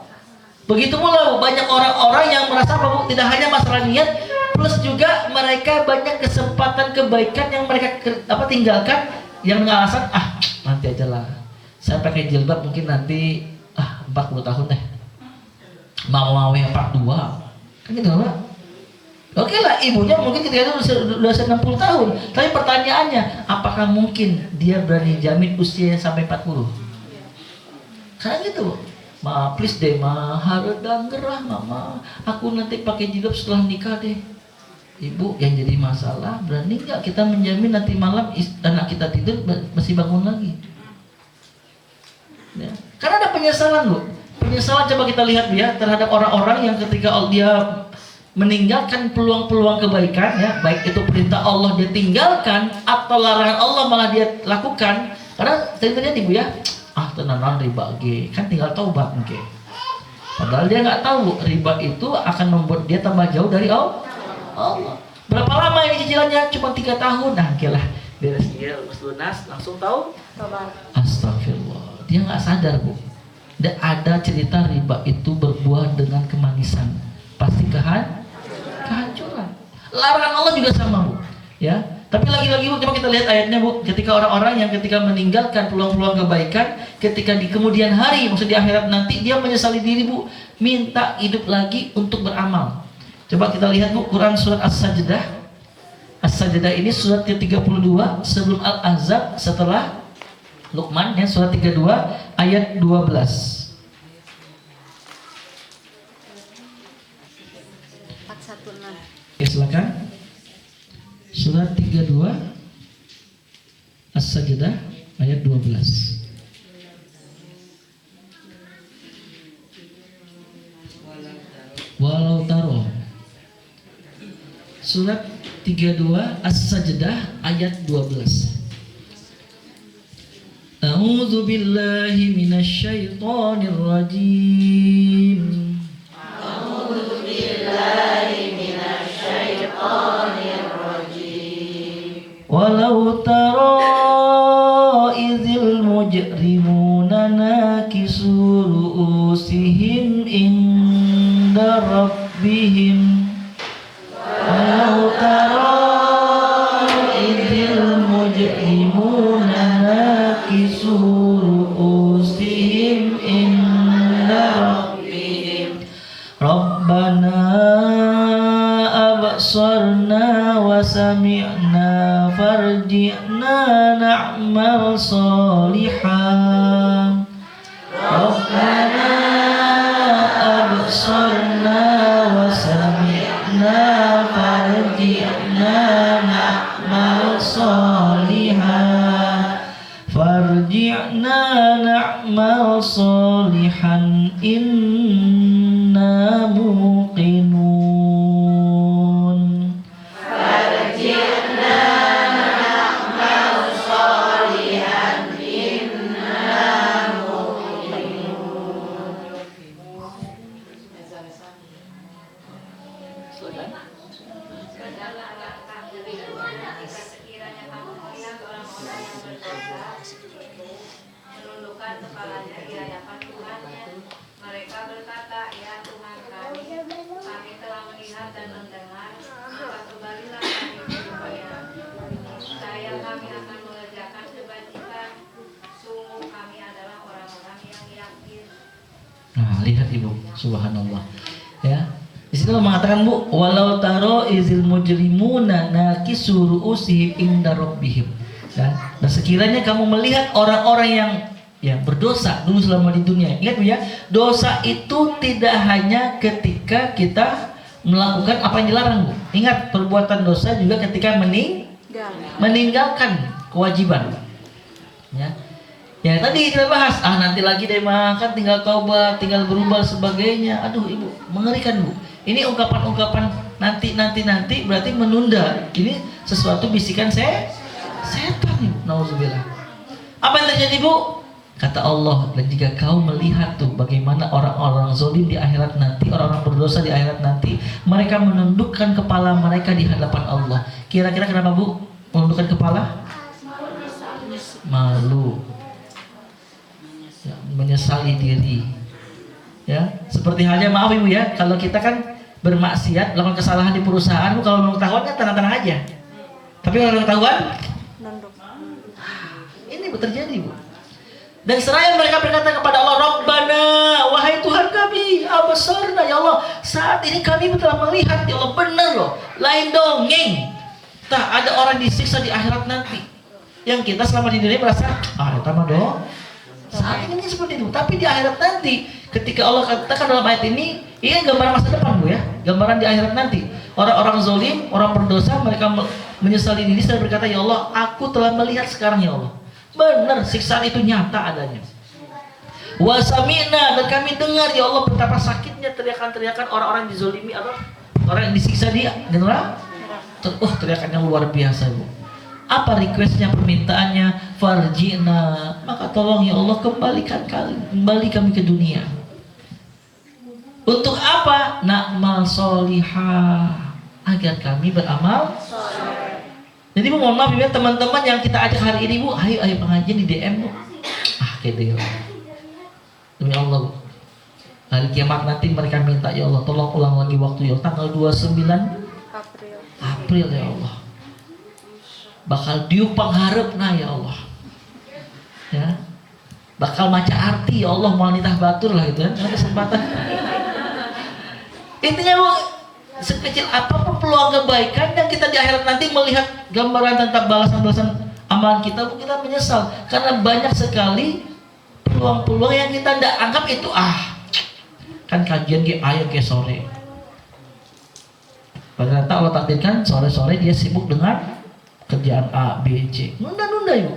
Begitu pula Bu, banyak orang-orang yang merasa Bu, tidak hanya masalah niat, plus juga mereka banyak kesempatan kebaikan yang mereka tinggalkan, yang dengan alasan nanti aja lah, saya pakai jilbab mungkin nanti 40 tahun deh, mau yang 42 kan gitu Pak. Oke lah, ibunya mungkin ketika itu udah 60 tahun, tapi pertanyaannya, apakah mungkin dia berani jamin usianya sampai 40? Karena gitu Bu. Ma, please deh ma, haredang gerah mama, aku nanti pakai jilbab setelah nikah deh. Ibu, yang jadi masalah, berani nggak kita menjamin nanti malam anak kita tidur masih bangun lagi? Ya. Karena ada penyesalan Bu. Penyesalan coba kita lihat ya terhadap orang-orang yang ketika dia meninggalkan peluang-peluang kebaikan ya, baik itu perintah Allah dia tinggalkan atau larangan Allah malah dia lakukan. Karena ternyata Bu ya, tenanan riba kan tinggal taubat mungkin. Padahal dia nggak tahu riba itu akan membuat dia tambah jauh dari Allah. Berapa lama ini cicilannya? Cuma 3 tahun. Oke lah, beres dia lunas langsung tahu. Astagfirullah. Dia nggak sadar Bu. Dan ada cerita riba itu berbuah dengan kemanisan, pasti kehancuran. Larangan Allah juga sama Bu. Ya. Tapi lagi-lagi Bu, coba kita lihat ayatnya Bu. Ketika orang-orang yang ketika meninggalkan peluang-peluang kebaikan, ketika di kemudian hari, maksud di akhirat nanti, dia menyesali diri Bu, minta hidup lagi untuk beramal. Coba kita lihat Bu, Quran surat As-Sajdah. As-Sajdah ini surat ke-32 sebelum Al-Ahzab, setelah Luqman ya, surat 32 ayat 12. Oke, silakan. Surat 32 As-Sajdah ayat 12. Walau taro. Surat 32 As-Sajdah ayat 12. A'udzu billahi minasyaitonir rajim. A'udzu billahi minasyaitonir rajim. Walau tara idzil mujrimuna nakisu ru'usihim inda rabbihim. Walau tara idzil mujrimuna nakisu ru'usihim inda rabbihim. Rabbana absarna wa sami'na farji'na na'mal salihan. Rabbana absarna wa sami'na farji'na na'mal salihan. Farji'na na'mal salihan inna muqinun. Menundukkan kepalanya di hadapan Tuhannya. Mereka berkata, ya Tuhan kami telah melihat dan mendengar, maka kembalilah kami supaya kami akan mengerjakan kebajikan. Sungguh kami adalah orang-orang yang yakin. Nah, lihat Ibu, subhanallah. Ya. Di situ mengatakan Bu, walau taro izil mujrimuna nakisu ru'usihim inda rabbihim. Dan sekiranya kamu melihat orang-orang yang berdosa dulu selama di dunia. Ingat Bu ya, dosa itu tidak hanya ketika kita melakukan apa yang dilarang Bu. Ingat, perbuatan dosa juga ketika meninggalkan kewajiban. Ya. Ya tadi kita bahas, nanti lagi deh makan, tinggal taubat, tinggal berubah sebagainya. Aduh Ibu, mengerikan Bu. Ini ungkapan-ungkapan nanti berarti menunda. Ini sesuatu bisikan setan Ibu. Nauzubillah. Apa yang terjadi Bu? Kata Allah, dan jika kau melihat tuh bagaimana orang-orang zalim di akhirat nanti, orang-orang berdosa di akhirat nanti, mereka menundukkan kepala mereka di hadapan Allah. Kira-kira kenapa Bu menundukkan kepala? Malu. Ya, menyesali diri. Ya, seperti halnya maaf Ibu ya, kalau kita kan bermaksiat, melakukan kesalahan di perusahaan, Bu, kalau belum ketahuan kan tenang-tenang aja. Tapi kalau ketahuan, ini Bu terjadi Bu. Dan seraya mereka berkata kepada Allah, Rabbana, wahai Tuhan kami, absarna ya Allah, saat ini kami telah melihat ya Allah, benar loh, lain dongeng. Tak ada orang disiksa di akhirat nanti. Yang kita selama di dunia merasa, itu mah dong. Saat ini seperti itu, tapi di akhirat nanti, ketika Allah katakan dalam ayat ini gambaran masa depan Bu ya, gambaran di akhirat nanti. Orang-orang zalim, orang berdosa, mereka menyesali diri dan berkata, ya Allah, aku telah melihat sekarang ya Allah. Benar, siksaan itu nyata adanya. Wasamina, dan kami dengar ya Allah betapa sakitnya teriakan-teriakan orang-orang dizolimi atau orang yang disiksa dia. Dengar? Teriakannya luar biasa Bu. Apa requestnya, permintaannya? Farjina, maka tolong ya Allah kembali kami ke dunia. Untuk apa? Na'mal solihah, agar kami beramal soleh. Jadi Bu, mohon maaf ya teman-teman yang kita ajak hari ini Bu, ayo pengajian di DM Bu. Gitu ya. Demi Allah Bu. Hari kiamat nanti mereka minta ya Allah, tolong ulang lagi waktu ya tanggal 29 April ya Allah. Bakal diupang harapna ya Allah. Ya. Bakal maca arti ya Allah, mau nitah batur lah gitu kan. Ada kesempatan. Intinya Bu, sekecil apapun peluang kebaikan yang kita di akhirat nanti melihat gambaran tentang balasan-balasan amalan kita, kita menyesal karena banyak sekali peluang-peluang yang kita tidak anggap itu kan kajian ayo ke sore. Ternyata Allah takdirkan sore-sore dia sibuk dengan kerjaan A, B, C. Nunda-nunda Ibu.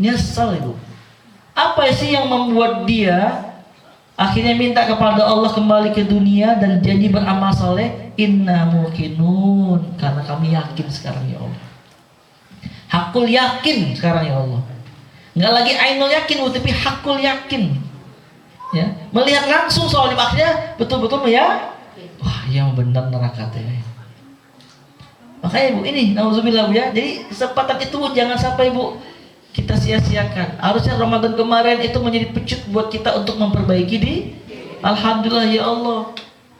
Nyesal Ibu. Apa sih yang membuat dia akhirnya minta kepada Allah kembali ke dunia dan janji beramal soleh? Inna muqinun, karena kami yakin sekarang ya Allah. Hakul yakin sekarang ya Allah. Nggak lagi ainul yakin, tapi hakul yakin. Ya, melihat langsung soal akhirnya betul-betul ya. Wah, yang benar neraka teh. Makanya Bu, ini nauzubillah Bu ya. Jadi kesempatan itu Bu, jangan sampai Bu kita sia-siakan. Harusnya Ramadan kemarin itu menjadi pecut buat kita untuk memperbaiki di alhamdulillah ya Allah.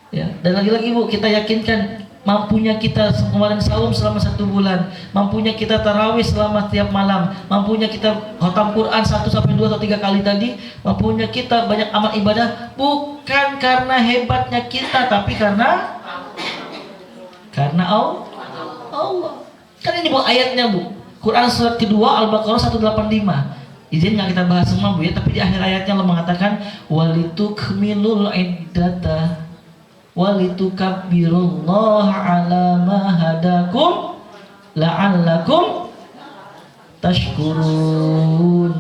Ya, dan lagi-lagi Bu, kita yakinkan mampunya kita kemarin saum selama 1 bulan, mampunya kita tarawih selama tiap malam, mampunya kita khatam Quran 1 sampai 2 atau 3 kali tadi, mampunya kita banyak amal ibadah bukan karena hebatnya kita, tapi karena Allah. Kan ini Bu ayatnya Bu. Quran surat kedua Al-Baqarah 185. Izin nggak kita bahas semua Bu ya, tapi di akhir ayatnya Allah mengatakan walitukmilul iddata walitukabbirullaha ala ma hadakum la'allakum tashkurun.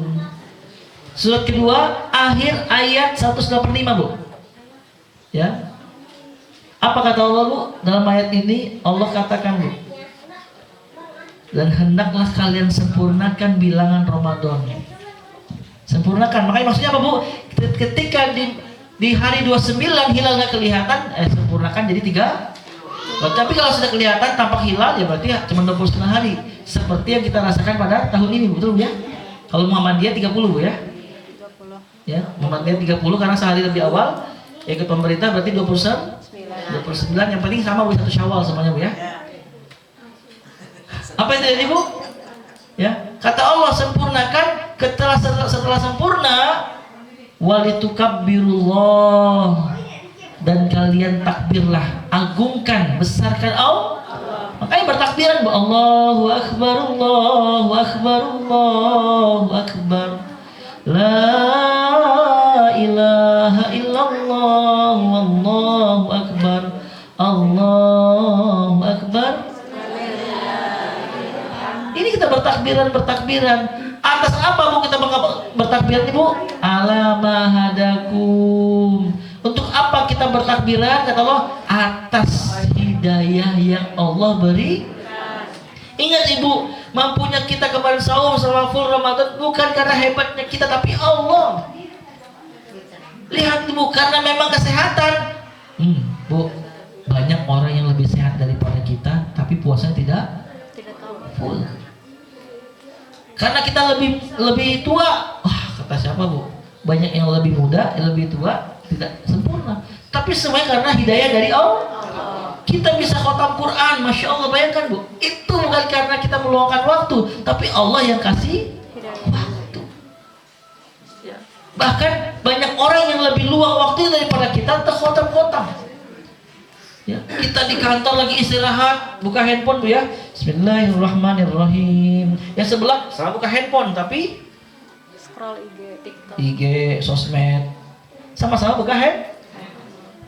Surat kedua akhir ayat 185 Bu. Ya. Apa kata Allah Bu? Dalam ayat ini Allah katakan Bu, dan hendaklah kalian sempurnakan bilangan Ramadan. Sempurnakan. Makanya maksudnya apa Bu? Ketika di hari 29 hilal nggak kelihatan, sempurnakan jadi 3. Tapi kalau sudah kelihatan tampak hilal ya berarti cuma 29 hari. Seperti yang kita rasakan pada tahun ini, betul Bu ya? Kalau Muhammadiyah 30 Bu ya? 30. Ya, Muhammadiyah 30 karena sehari lebih awal. Ya ke pemerintah berarti 29. Yang penting sama Bu, 1 Syawal semuanya Bu ya. Apa yang terjadi Bu? Ya, kata Allah sempurnakan. Setelah sempurna, walitukabbirullah, dan kalian takbirlah, agungkan, besarkan Allah. Makanya bertakbiran Bu, Allahu Akbar, Allahu Akbar, Allahu Akbar, la ilaha illallah, Allahu Akbar, Allahu Akbar. Ini kita bertakbiran. Atas apa Bu kita bertakbiran ini Bu? Alama hadakum. Untuk apa kita bertakbiran? Kata Allah, atas hidayah yang Allah beri. Ingat Ibu, mampunya kita kemarin saum selama full Ramadan bukan karena hebatnya kita, tapi Allah. Lihat Ibu, karena memang kesehatan. Bu, banyak orang yang lebih sehat daripada kita, tapi puasanya tidak full. Karena kita lebih tua, kata siapa Bu? Banyak yang lebih muda, yang lebih tua, tidak sempurna. Tapi semuanya karena hidayah dari Allah. Kita bisa khatam Quran, Masya Allah, bayangkan Bu. Itu bukan karena kita meluangkan waktu, tapi Allah yang kasih waktu. Bahkan banyak orang yang lebih luang waktu daripada kita untuk khatam. Ya, kita di kantor lagi istirahat, buka handphone Bu ya. Bismillahirrahmanirrahim. Yang sebelah sama buka handphone tapi Scroll IG, TikTok. IG, sosmed. Sama-sama buka handphone.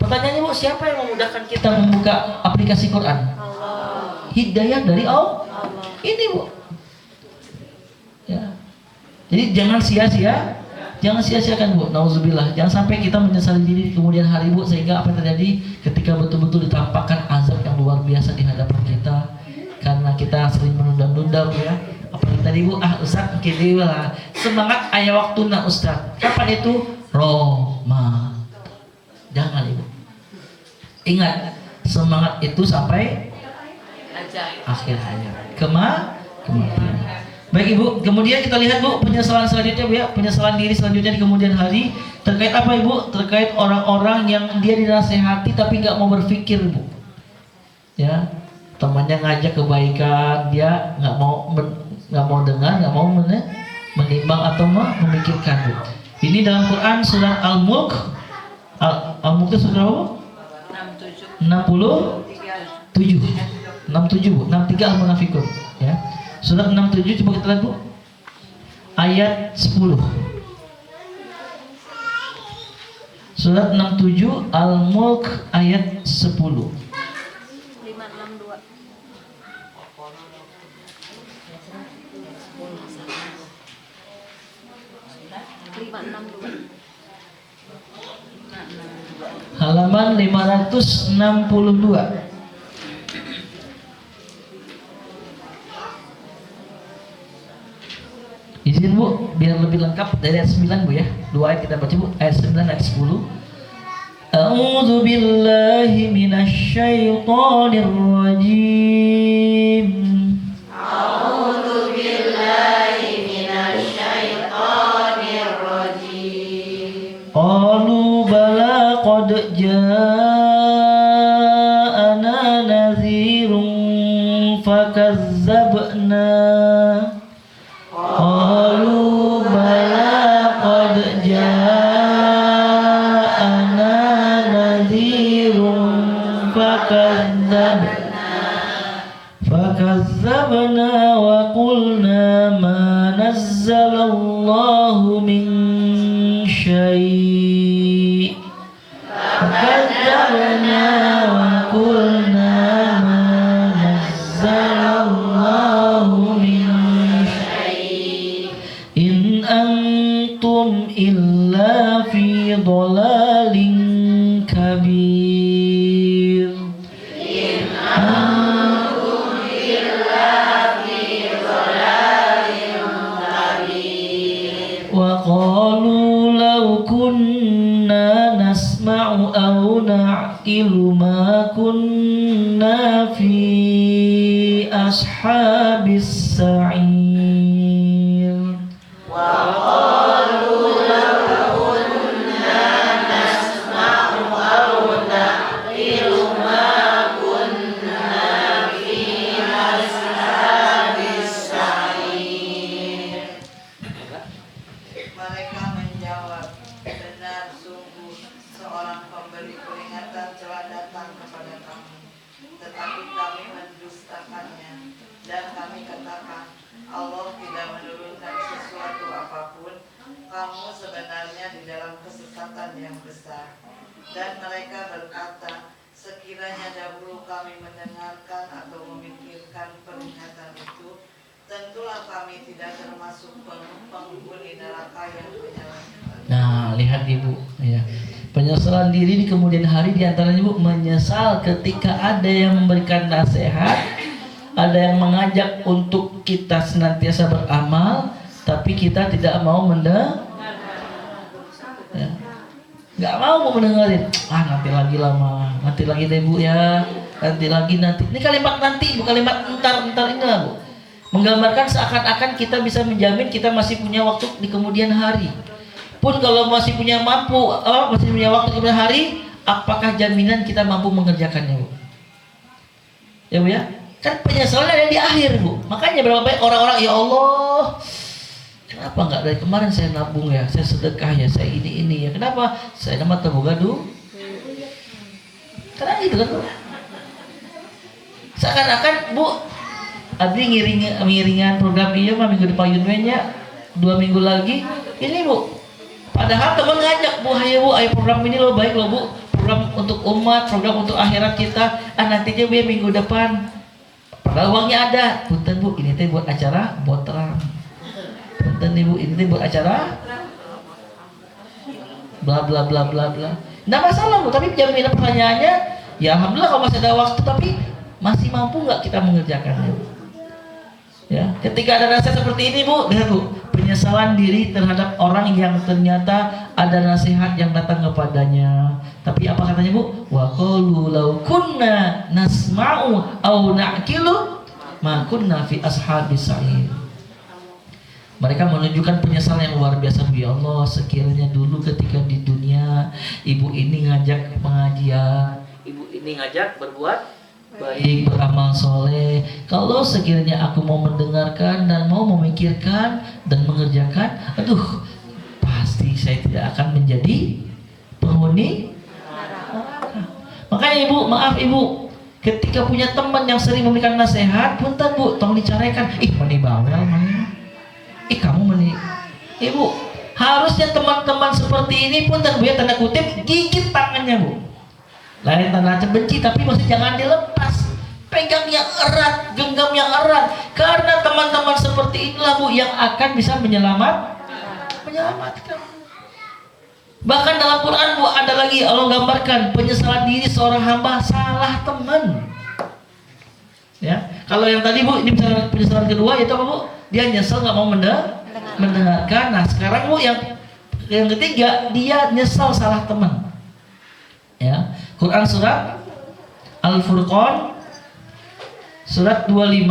Pertanyaannya Bu, siapa yang memudahkan kita membuka aplikasi Quran? Allah. Hidayah dari Allah. Ini Bu. Ya. Jadi jangan sia-siakan Bu. Nauzubillah. Jangan sampai kita menyesali diri di kemudian hari Bu, sehingga apa yang terjadi ketika betul-betul ditampakkan azab yang luar biasa di hadapan kita karena kita sering menunda-nunda Bu ya. Apalagi tadi Bu, Ustaz kiri lah. Semangat ayat waktu nak Ustaz. Kapan itu? Roma. Jangan Ibu. Ingat, semangat itu sampai akhir hayat. Kematian. Baik Ibu, kemudian kita lihat Bu penyesalan selanjutnya Bu ya, penyesalan diri selanjutnya di kemudian hari. Terkait apa Ibu? Terkait orang-orang yang dia dinasehati tapi nggak mau berpikir Bu. Ya, temannya ngajak kebaikan, dia nggak mau dengar, nggak mau menimbang atau memikirkan Bu. Ini dalam Quran surat Al-Mulk. Al-Mulk itu surat apa? 67. 67 Bu, 63 Al-Munafikun ya. Surat 67 coba kita lihat Bu. Ayat 10. Surat 67 Al-Mulk ayat 10. 562. Halaman 562. Izin Bu, biar lebih lengkap dari ayat 9 Bu ya. 2 ayat kita baca Bu, ayat 9 ayat 10. A'udzu billahi minasy syaithanir rajim. nazzalallahu min syai' fakadzabna wa qulna ma nazzalallahu min syai' in antum illa fi dhalalin kabir. Wa qalu law kunna nasma'u aw na'qilu ma kunna fi ashabis sa'ir. Mereka menjawab, benar sungguh seorang pemberi peringatan telah datang kepada kami, tetapi kami mendustakannya. Dan kami katakan, Allah tidak menurunkan sesuatu apapun, kamu sebenarnya di dalam kesesatan yang besar. Dan mereka berkata, sekiranya dahulu kami mendengarkan atau memikirkan peringatan itu, tentulah kami tidak termasuk penghuni neraka yang menyalahkan. Nah, lihat Ibu, ya. Penyesalan diri di kemudian hari diantaranya Ibu menyesal ketika ada yang memberikan nasihat, ada yang mengajak untuk kita senantiasa beramal, tapi kita tidak mau mendengar. Ya. Nggak mau mendengarin. Nanti lagi lama, nanti lagi deh Bu ya, nanti lagi nanti. Ini kalimat nanti, bukan kalimat entar ini lah Bu. Menggambarkan seakan-akan kita bisa menjamin kita masih punya waktu di kemudian hari. Pun kalau masih punya masih punya waktu di kemudian hari, apakah jaminan kita mampu mengerjakannya Bu? Ya Bu ya? Kan penyesalan ada di akhir Bu. Makanya berapa banyak orang-orang, ya Allah, kenapa nggak dari kemarin saya nabung ya, saya sedekah ya, saya ini ya, kenapa saya nama tabu gaduh? Karena gitu kan Bu. Seakan-akan Bu, abdi ngiringan program iya mah minggu depan nya 2 minggu lagi ini Bu. Padahal teman ngajak Bu, ayo program ini loh baik loh Bu, program untuk umat, program untuk akhirat kita. Nantinya Bu ya minggu depan. Padahal uangnya ada. Punten Bu, ini teh buat acara buat terang. Punten Ibu, ini teh buat acara bla bla bla bla bla. Nggak masalah Bu, tapi jaminan pertanyaannya, ya alhamdulillah kalau masih ada waktu, tapi masih mampu nggak kita mengerjakannya? Ya, ketika ada nasihat seperti ini Bu, lihat Bu, penyesalan diri terhadap orang yang ternyata ada nasihat yang datang kepadanya. Tapi apa katanya Bu? Wa qalu law kunna nasma'u aw na'qilu ma kunna fi ashabis sa'ir. Mereka menunjukkan penyesalan yang luar biasa Bu. Ya Allah, sekiranya dulu ketika di dunia ibu ini ngajak pengajian, ibu ini ngajak berbuat baik, beramal soleh. Kalau sekiranya aku mau mendengarkan dan mau memikirkan dan mengerjakan, aduh, pasti saya tidak akan menjadi penghuni neraka. Makanya Ibu, maaf Ibu, ketika punya teman yang sering memberikan nasihat, punten Bu, tolong dicarekan. Meni bawel mana? Kamu meni. Ibu, harusnya teman-teman seperti ini punten Bu ya, tanda kutip, gigit tangannya Bu. Lain tanda benci, tapi masih jangan dilepas. Pegang yang erat, genggam yang erat. Karena teman-teman seperti inilah Bu yang akan bisa menyelamatkan. Bahkan dalam Quran Bu ada lagi Allah gambarkan penyesalan diri seorang hamba salah teman. Ya, kalau yang tadi Bu ini penyesalan kedua itu apa Bu? Dia nyesel nggak mau mendengarkan. Nah sekarang Bu yang ketiga dia nyesal salah teman. Ya, Quran surat Al-Furqan surat 25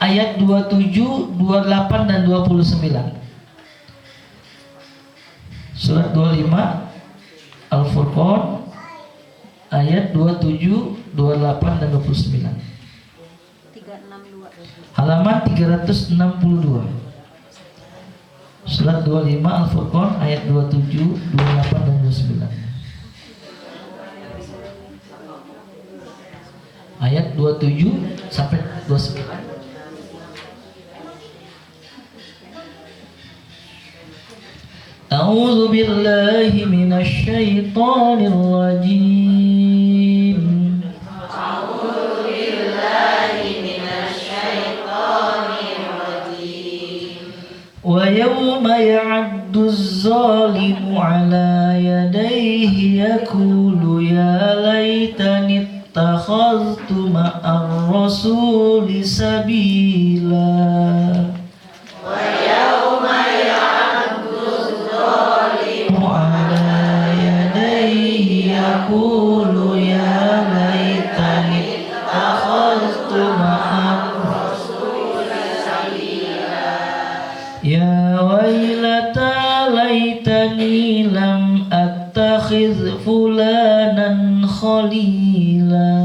ayat 27, 28 dan 29. Surat 25 Al-Furqan ayat 27, 28 dan 29. 362. Halaman 362. Surat 25 Al-Furqan ayat 27, 28 dan 29. Ayat 27 sampai 29. A'udzu billahi minasy syaithanir rajim. Wa yawma ya'addu az-zalimu 'ala yadayhi yaqulu ya laitani ittakhadhtu ma'ar rasuli sabila. يقول يا ليتني اتخذت مع الرسول سبيلا يا ويلتى ليتني لم أتخذ فلانا خليلا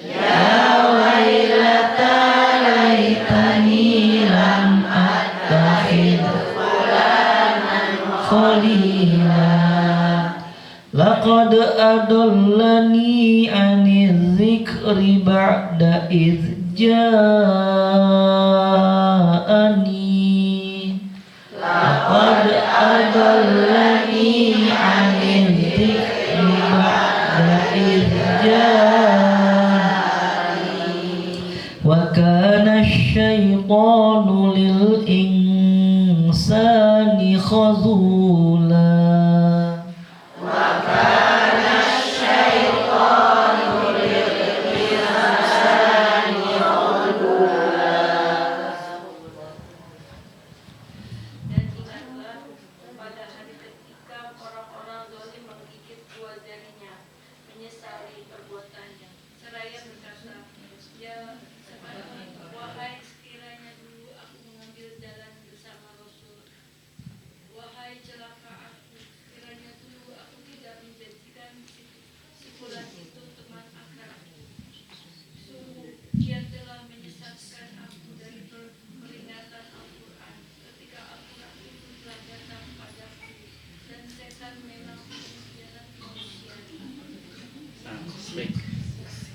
يا ويلتى ليتني لم أتخذ فلانا خليلا لقد أضلني عن الذكر بعد إذ جاءني لقد أضلني عن الذكر بعد إذ جاءني وكان الشيطان للإنسان خذولا Dan ingatlah pada hari ketika orang-orang zalim menggigit dua jarinya, menyesali perbuatannya, seraya berkata, ya wahai sekiranya dulu aku mengambil jalan bersama Rasul, wahai celaka aku, sekiranya dulu aku tidak menjadikan si fulan itu teman akrabku. Sungguh dia telah menyesatkan aku dari peringatan Al-Quran ketika Al-Quran itu telah datang padaku, dan setan memang jalan manusia.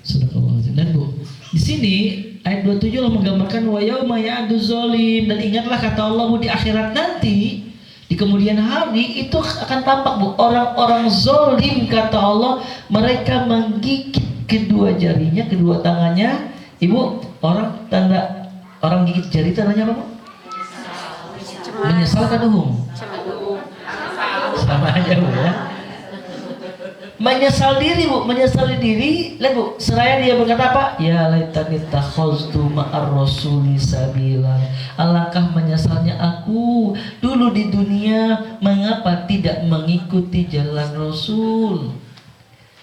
Sadaqallahul Dan Bu, di sini ayat 27 Allah menggambarkan wa yauma ya'addu zalim, dan ingatlah kata Allah Bu, di akhirat nanti di kemudian hari itu akan tampak Bu, orang-orang zalim kata Allah, mereka menggigit kedua jarinya, kedua tangannya. Ibu, tanda orang gigit jari tandanya apa Bu? Menyesal kaduhung. Sama aja Bu ya. Menyesal diri Bu, menyesali diri. Lihat Bu, seraya dia berkata apa? Ya laitani takhaztu ma'ar rasuli sabila. Alangkah menyesalnya aku dulu di dunia, mengapa tidak mengikuti jalan Rasul.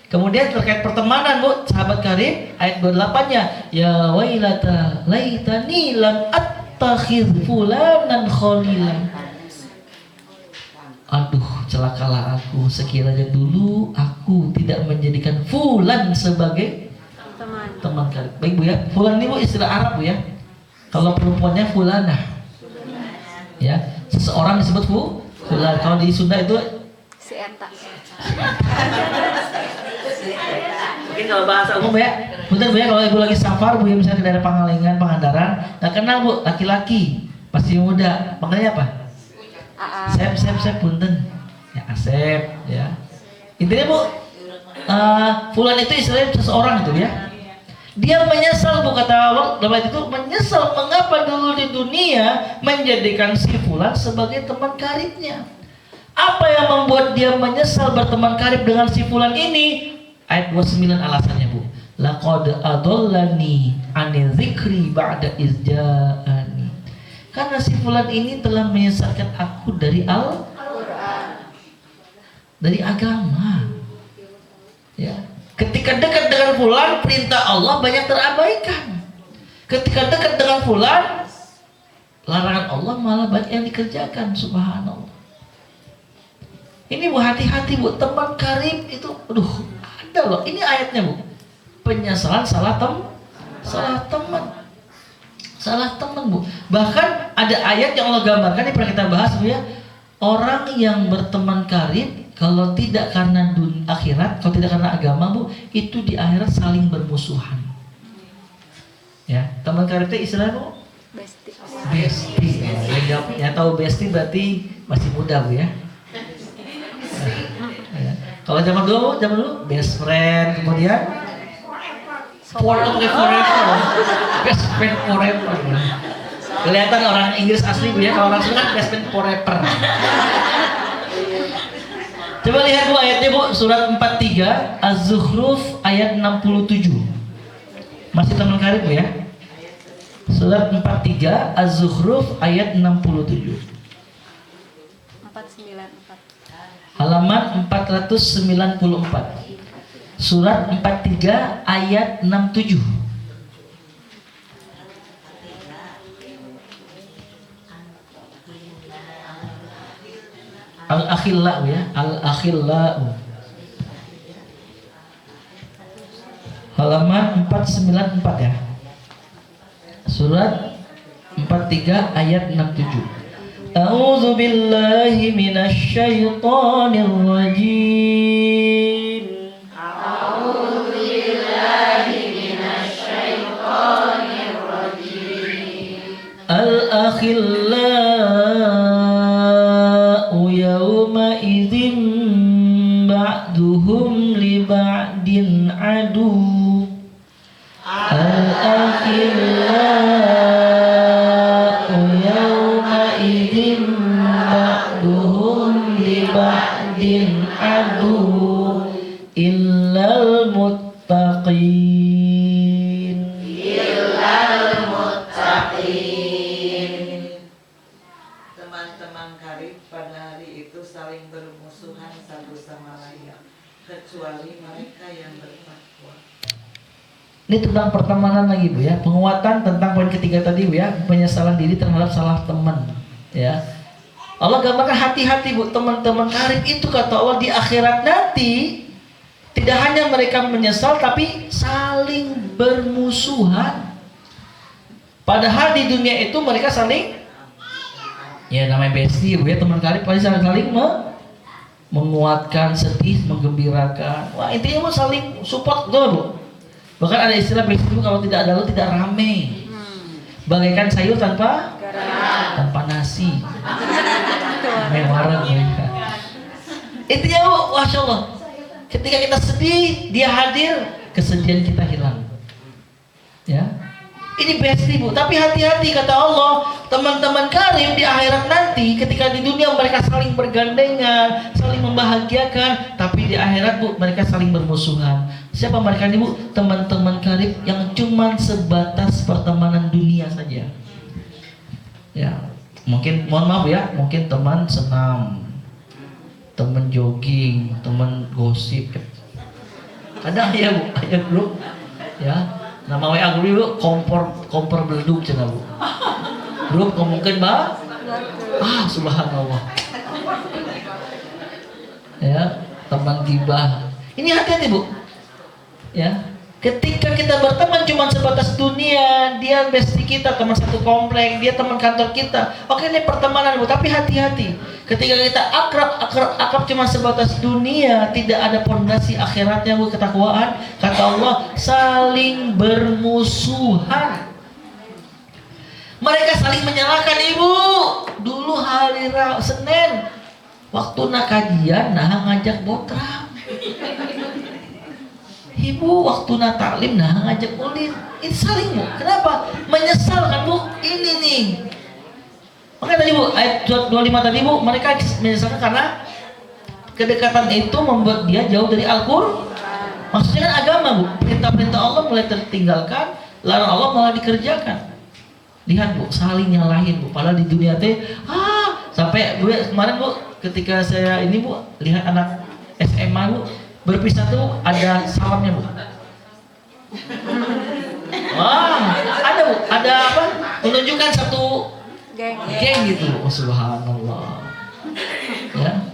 Kemudian terkait pertemanan Bu, sahabat karib, ayat 28-nya, ya wailata laitani lam attakhidh fulanan khalilan. Aduh, celakalah aku, sekiranya dulu aku tidak menjadikan fulan sebagai teman karib. Baik Bu ya, fulan ini Bu istilah Arab Bu ya. Kalau perempuannya fulanah, ya, seseorang disebut fulan. Kalau di Sunda itu Si Eta. mungkin kalau bahasa umum ya. Punten Bu ya, kalau Ibu lagi safar Bu ya, misalnya ke daerah Pangalengan, Pangandaran, nggak kenal Bu, laki-laki masih muda, panggilnya apa? Sep punten ya, Asep ya. Intinya Bu, fulan itu istilahnya seseorang itu ya. Dia menyesal Bu, kata Allah dalam ayat itu, menyesal mengapa dulu di dunia menjadikan si fulan sebagai teman karibnya. Apa yang membuat dia menyesal berteman karib dengan si fulan ini? Ayat 29 alasannya Bu. Laqad adallani 'ani dzikri ba'da iz ja'ani. Karena si fulan ini telah menyesatkan aku dari Al-Qur'an, dari agama. Ya. Ketika dekat dengan fulan, perintah Allah banyak terabaikan. Ketika dekat dengan fulan, larangan Allah malah banyak yang dikerjakan. Subhanallah. Ini Bu, hati-hati Bu, teman karib itu, aduh, ada loh. Ini ayatnya Bu. Penyesalan salah teman Bu. Bahkan ada ayat yang Allah gambarkan, ini pernah kita bahas Bu ya. Orang yang berteman karib, kalau tidak karena akhirat, kalau tidak karena agama Bu, itu di akhirat saling bermusuhan. Ya, teman karib itu istilahnya Bu, Besti. Besti. Ya tahu besti berarti masih muda Bu ya. Ya. Kalau zaman dulu best friend, kemudian forever. Best friend forever. Kelihatan orang Inggris asli Bu ya, kalau orang Sunda best friend forever. Coba lihat Bu ayatnya Bu, surat 43 Az-Zukhruf ayat 67. Masih teman karib Bu ya. Surat 43 Az-Zukhruf ayat 67. 494. Halaman 494. Surat 43 ayat 67. Al-akhillau ya, al-akhillau. Halaman 494 ya. Surat 43 ayat 67. A'udzu billahi minasy syaithanir rajim. A'udzu billahi minasy syaithanir rajim. Al-akhillau yawma idzin ba'duhum li ba'din adu. Al-akhillau yawma idzin ba'duhum li ba'din adu illal muttaqin. Teman-teman karib pada hari itu saling bermusuhan satu sama lain, kecuali mereka yang bertakwa. Ini tentang pertemanan lagi Bu ya, penguatan tentang poin ketiga tadi Bu ya, penyesalan diri terhadap salah teman ya. Allah gambarkan hati-hati Bu, teman-teman karib itu kata Allah di akhirat nanti tidak hanya mereka menyesal tapi saling bermusuhan. Padahal di dunia itu mereka saling ya namanya bestie Bu ya, teman karib pasti saling menguatkan, sedih, menggembirakan. Wah intinya Bu saling support betul Bu. Bahkan ada istilah bestie itu kalau tidak ada lo tidak rame. Bagaikan sayur tanpa nasi. Wareng mereka. Intinya Bu, Masya Allah. Ketika kita sedih, dia hadir, kesedihan kita hilang. Ya. Ini bestie Bu, tapi hati-hati kata Allah, teman-teman karib di akhirat nanti ketika di dunia mereka saling bergandengan, saling membahagiakan, tapi di akhirat Bu mereka saling bermusuhan. Siapa mereka ini Bu? Teman-teman karib yang cuma sebatas pertemanan dunia saja. Ya, mungkin mohon maaf ya, mungkin teman senam, teman jogging, teman gosip. Ada ya Bu, ada grup ya. Nama WA grup kompor beleduk cina Bu. Grup ngomongin Mbak. Subhanallah. Ya, teman gibah. Ini hati-hati Bu. Ya. Ketika kita berteman cuma sebatas dunia, dia bestie kita, teman satu komplek, dia teman kantor kita. Oke, ini pertemanan Bu, tapi hati-hati. Ketika kita akrab cuma sebatas dunia, tidak ada pondasi akhiratnya Bu, ketakwaan. Kata Allah, saling bermusuhan. Mereka saling menyalahkan Ibu. Dulu hari Senin, waktu kajian, ngajak botram. Ibu waktu taklim ngajak ulin. Ini saling Bu. Kenapa? Menyesal kan Bu? Ini nih. Makanya tadi Bu, ayat 25 tadi Bu, mereka menyesalkan karena kedekatan itu membuat dia jauh dari Al-Qur'an. Maksudnya kan agama Bu, perintah-perintah Allah mulai tertinggalkan, larangan Allah malah dikerjakan. Lihat Bu, saling nyalahin Bu. Padahal di dunia teh sampai Bu kemarin Bu, ketika saya ini Bu, lihat anak SMA Bu, berpisah tuh ada salamnya Bu. Wah, ada Bu, ada apa? Menunjukkan satu geng gitu. Oh, subhanallah. Ya.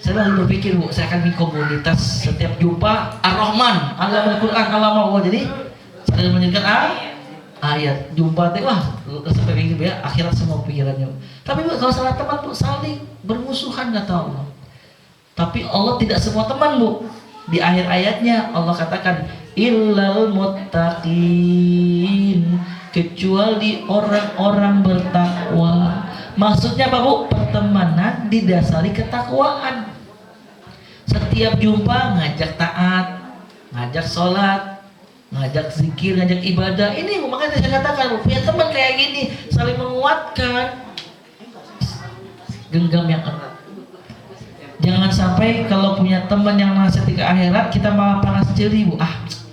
Saya lagi berpikir Bu, saya akan bikin komunitas setiap jumpa Ar-Rahman, Alam Al-Quran, Alam Allah. Jadi saya menunjukkan ayat jumpa teh sampai begini Bu ya, akhirat semua pikirannya. Tapi Bu, kalau salah teman Bu saling bermusuhan kata Allah. Tapi Allah tidak semua teman Bu. Di akhir ayatnya Allah katakan illal muttaqin, kecuali orang-orang bertakwa. Maksudnya apa Bu? Pertemanan didasari ketakwaan. Setiap jumpa ngajak taat, ngajak sholat, ngajak zikir, ngajak ibadah. Ini Bu, makanya saya katakan Bu, punya teman kayak gini saling menguatkan, genggam yang erat. Jangan sampai kalau punya teman yang nasihat ke akhirat kita malah panas ceri Bu.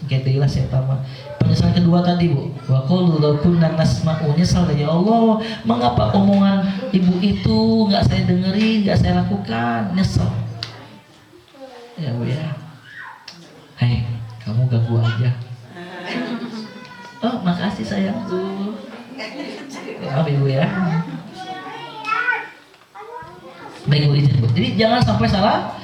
Gede lah saya tambah. Penyesalan kedua tadi Bu, wa qalu law kunna nasma'u, nyesal ya Allah, mengapa omongan ibu itu nggak saya dengerin, nggak saya lakukan, nyesal. Ya Bu ya. Hei, kamu ganggu aja. Oh, makasih sayangku. Maaf Ibu ya. Baik Bu, izin Bu. Jadi jangan sampai salah.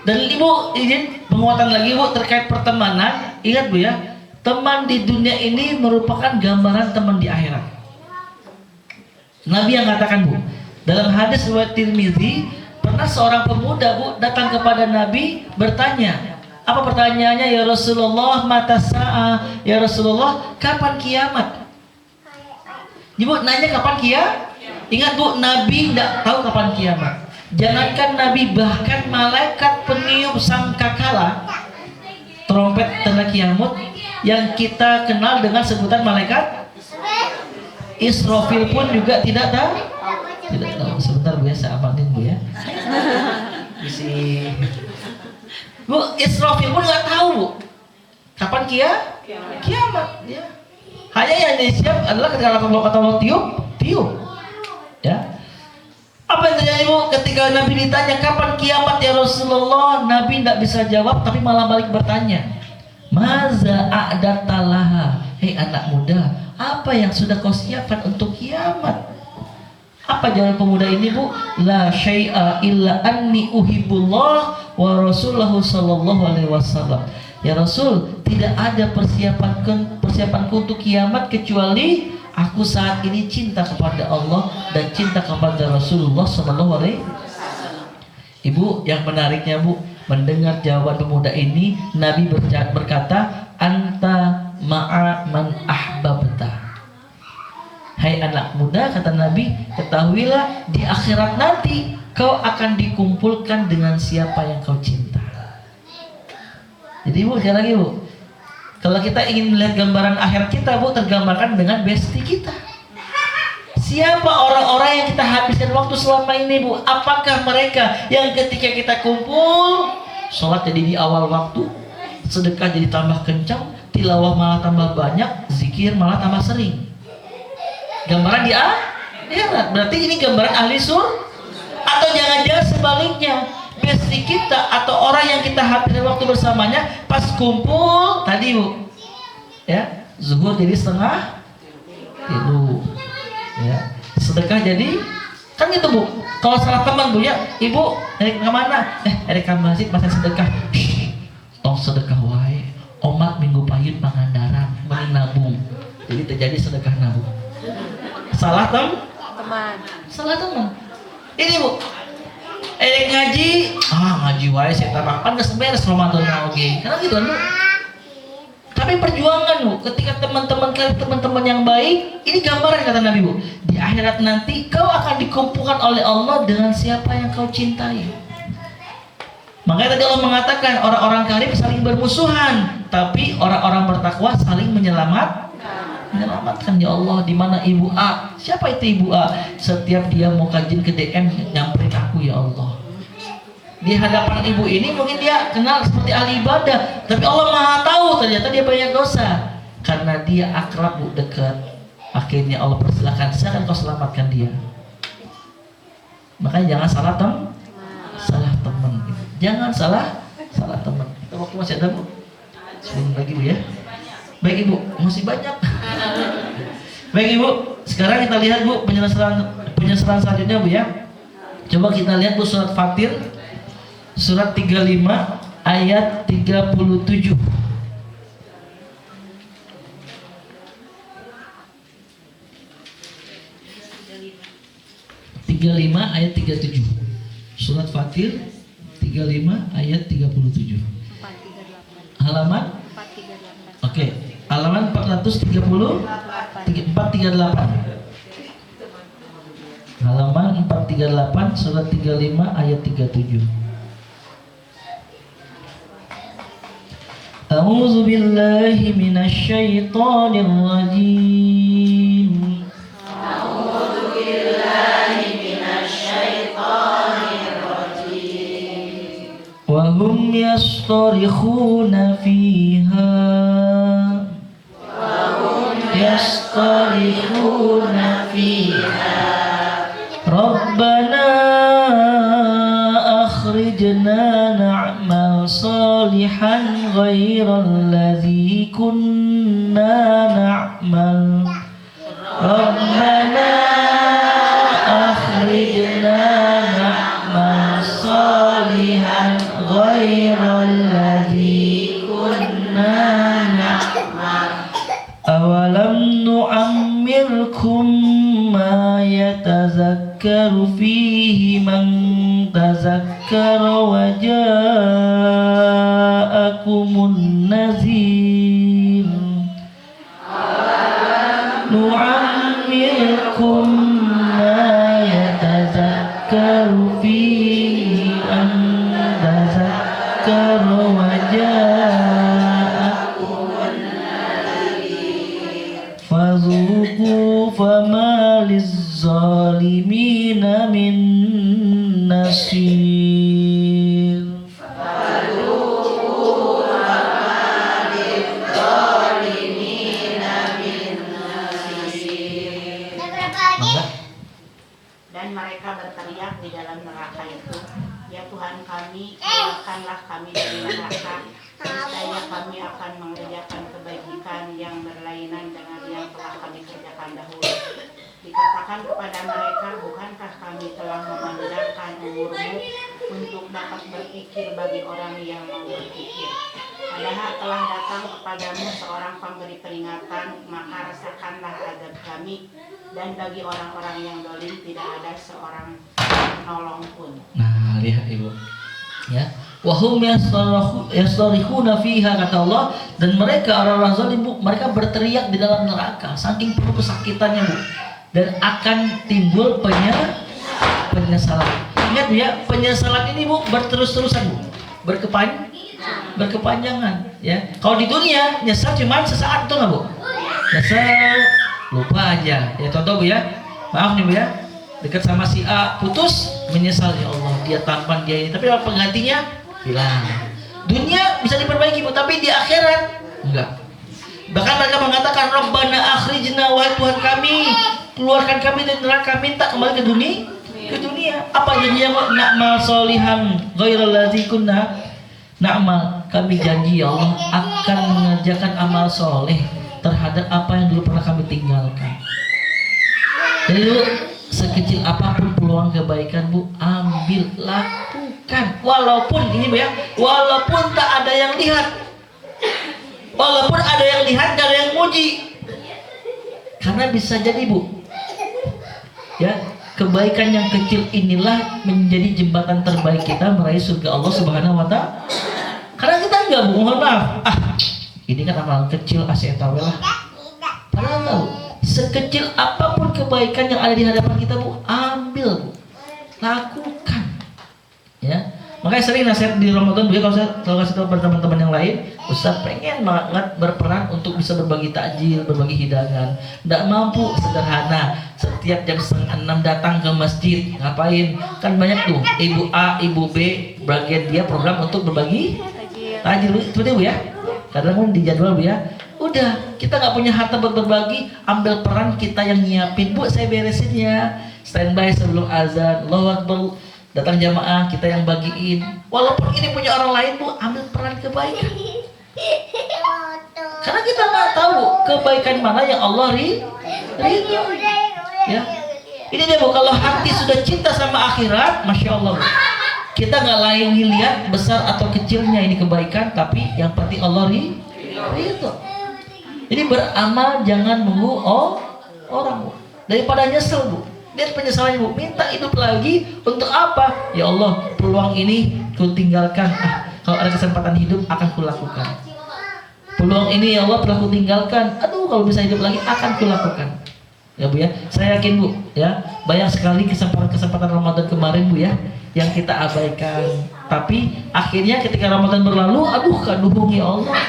Dan Ibu izin penguatan lagi Bu terkait pertemanan. Ingat Bu ya, teman di dunia ini merupakan gambaran teman di akhirat. Nabi yang katakan Bu, dalam hadis riwayat Tirmizi, pernah seorang pemuda Bu datang kepada Nabi bertanya. Apa pertanyaannya? Ya Rasulullah, mata sa'ah. Ya Rasulullah, kapan kiamat? Ibu nanya kapan kiamat? Ingat Bu, Nabi tidak tahu kapan kiamat. Jangankan Nabi, bahkan malaikat peniup sangkakala, trompet tanda kiamat, yang kita kenal dengan sebutan malaikat Israfil pun juga tidak tahu. Tidak tahu. Sebentar Bu ya, saya amanin Bu ya. Isi Bu, Israfil pun nggak tahu Bu kapan kiamat ya. Hanya yang disiap adalah ketika kata Allah tiup ya. Apa yang terjadi Bu ketika Nabi ditanya kapan kiamat ya Rasulullah? Nabi tidak bisa jawab, tapi malah balik bertanya, maza a'datalaha, hei anak muda, apa yang sudah kau siapkan untuk kiamat? Apa jawaban pemuda ini Bu? La syai'a illa anni uhibbullah wa rasulahu sallallahu alaihi wasallam. Ya Rasul, tidak ada persiapanku untuk kiamat kecuali aku saat ini cinta kepada Allah dan cinta kepada Rasulullah sallallahu alaihi wasallam. Ibu, yang menariknya Bu, mendengar jawaban pemuda ini, Nabi berkata, anta ma'a man ahbabta. Hai anak muda, kata Nabi, ketahuilah di akhirat nanti kau akan dikumpulkan dengan siapa yang kau cinta. Jadi Bu, sekali lagi Bu, kalau kita ingin melihat gambaran akhir kita Bu, tergambarkan dengan bestie kita. Siapa orang-orang yang kita habiskan waktu selama ini Bu? Apakah mereka yang ketika kita kumpul, sholat jadi di awal waktu, sedekah jadi tambah kencang, tilawah malah tambah banyak, zikir malah tambah sering. Gambaran di akhirat. Berarti ini gambaran ahli surga. Atau jangan-jangan sebaliknya, bestie kita atau orang yang kita habiskan waktu bersamanya pas kumpul tadi Bu ya, zuhur jadi setengah tidur ya, sedekah jadi kan gitu Bu. Kalau salah teman Bu ya, ibu dari kemana? Dari ke masjid masa sedekah. Tong sedekah wae, omat minggu payut pangandaran mending nabung, jadi terjadi sedekah nabung. Salah teman. Salah teman. Ini Bu, ngaji, ngaji wae saya tambah kan geus beres Ramadan oge. Karena gitu kan Bu. Tapi perjuangan Bu, ketika teman-teman yang baik, ini gambaran kata Nabi Bu. Di akhirat nanti kau akan dikumpulkan oleh Allah dengan siapa yang kau cintai. Makanya tadi Allah mengatakan orang-orang kafir saling bermusuhan, tapi orang-orang bertakwa saling menyelamatkan. Ya Allah, di mana Ibu A? Siapa itu Ibu A? Setiap dia mau kajian ke DM nyamperin aku ya Allah. Di hadapan ibu ini mungkin dia kenal seperti ahli ibadah, tapi Allah Maha tahu ternyata dia banyak dosa. Karena dia akrab Bu, dekat. Akhirnya Allah persilakan, silakan kau selamatkan dia. Makanya jangan salah teman. Jangan salah teman. Kita waktu masih ada Bu. Sebelum lagi Bu ya. Baik Ibu, masih banyak. Baik Ibu, sekarang kita lihat Bu penyesalan selanjutnya Bu ya. Coba kita lihat Bu surat Fatir surat 35 ayat 37. 35 ayat 37. Surat Fatir 35 ayat 37. Halaman halaman 438. Halaman 438 surat 35 ayat 37. A'udzu billahi minasy syaithanir rajim. وهم يصطرخون فيها ربنا أخرجنا نعمل صالحا غير الذي كنا نعمل ربنا أخرجنا نعمل صالحا غير الذي كنا نعمل أولم نعمركم ما يتذكر فيه من تذكر وجاءكم النذير نعمركم ما يتذكر فيه من تذكر وجاءكم فذوقوا فما للظالمين من نصير Dan mereka berteriak di dalam neraka itu, ya Tuhan kami, keluarkanlah kami dari neraka. Niscaya kami akan mengerjakan kebajikan yang berlainan dengan yang telah kami kerjakan dahulu. Dikatakan kepada mereka, bukankah kami telah memanjangkan umurmu untuk dapat berpikir bagi orang yang mau berpikir? Padahal telah datang kepadamu seorang pemberi peringatan, maka rasakanlah azab kami, dan bagi orang-orang yang zalim tidak ada seorang penolong pun. Nah, lihat Ibu. Ya. Wahum yastarihuna fiha, kata Allah, dan mereka orang-orang zalim, Bu, mereka berteriak di dalam neraka saking penuh kesakitannya, Bu. Dan akan timbul penyesalan. Ingat Bu ya, penyesalan ini Bu berterus-terusan, Bu. Berkepanjangan, ya. Kalau di dunia nyesal cuma sesaat, itu nggak Bu? Nyesal, lupa aja. Ya contoh Bu ya, maaf nih Bu ya, dekat sama si A, putus, menyesal, ya Allah dia tampan dia ini, tapi apa penggantinya hilang. Dunia bisa diperbaiki Bu, tapi di akhirat enggak. Bahkan mereka mengatakan, Rabbana akhrijna, wahai Tuhan kami, keluarkan kami dari neraka, minta kembali ke dunia. Apa jadinya Bu? Na'mal solihan ghairal ladzi kunna na'mal. Kami janji ya Allah akan mengerjakan amal soleh terhadap apa yang dulu pernah kami tinggalkan. Jadi Bu, sekecil apapun peluang kebaikan Bu, ambil, lakukan. Walaupun ini Bu ya, walaupun tak ada yang lihat, walaupun ada yang lihat, gak ada yang muji. Karena bisa jadi Bu, ya, kebaikan yang kecil inilah menjadi jembatan terbaik kita meraih surga Allah Subhanahu wa Ta'ala. Karena kita enggak Bu, mohon maaf, ini kan amalan kecil, asyatawe lah. Padahal tahu, sekecil apapun kebaikan yang ada di hadapan kita Bu, ambil Bu, lakukan. Ya, makanya sering nasihat di Ramadan Bu ya, kalau kasih tahu pada teman-teman yang lain, Ustaz pengen banget berperan untuk bisa berbagi takjil, berbagi hidangan, nggak mampu, sederhana, setiap jam 5:30 datang ke masjid, ngapain? Kan banyak tuh ibu A, ibu B, bagian dia program untuk berbagi takjil, seperti Bu ya. Kadang di jadwal Bu ya, udah kita nggak punya harta buat berbagi, ambil peran kita yang nyiapin. Bu, saya beresin ya, standby sebelum azan, Allahu Akbar, datang jamaah, kita yang bagiin. Walaupun ini punya orang lain Bu, ambil peran kebaikan. Karena kita nggak tahu kebaikan mana yang Allah ridho. Ya, ini dia Bu, kalau hati sudah cinta sama akhirat, masya Allah Bu, kita nggak lagi lihat besar atau kecilnya ini kebaikan, tapi yang penting Allah ridho. Jadi beramal jangan nunggu orang Bu. Daripada nyesel Bu, lihat penyesalannya Bu, minta hidup lagi untuk apa? Ya Allah, peluang ini ku tinggalkan. Kalau ada kesempatan hidup akan kulakukan. Peluang ini ya Allah telah kutinggalkan. Aduh, kalau bisa hidup lagi akan kulakukan. Ya Bu ya, saya yakin Bu ya, banyak sekali kesempatan Ramadan kemarin Bu ya, yang kita abaikan. Tapi akhirnya ketika Ramadan berlalu, aduh kaduhung ya Allah,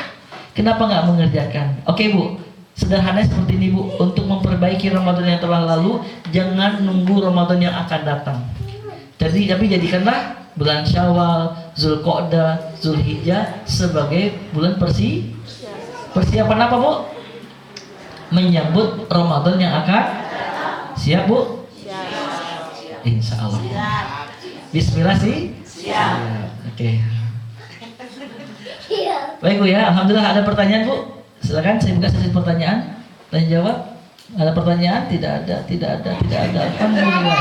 kenapa nggak mengerjakan? Oke Bu, sederhana seperti ini Bu, untuk memperbaiki Ramadan yang telah lalu, jangan nunggu Ramadan yang akan datang. Tapi jadikanlah bulan Syawal, Zulqa'dah, Zulhijjah sebagai bulan persiapan apa Bu? Menyambut Ramadan yang akan. Siap Bu? Siap. Insya Allah. Bismillah sih. Siap. Oke. Baik Bu ya, alhamdulillah. Ada pertanyaan Bu? Silakan saya buka sesi pertanyaan. Tanya jawab. Ada pertanyaan? Tidak ada. Alhamdulillah.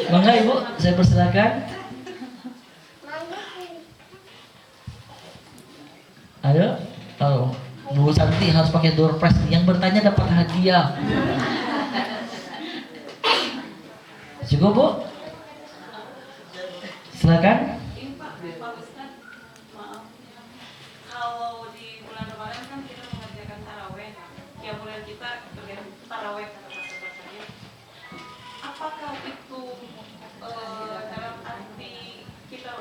Mangga Ibu, saya persilakan. Ayo. Oh, Bu Santi harus pakai door prize. Yang bertanya dapat hadiah. Cukup Bu? Silakan. Pak Ustadz, maaf. Kalau di bulan Ramadan kan kita mengerjakan taraweh, ya mulai kita kerjakan taraweh kata-kata saja. Apakah itu dalam arti kita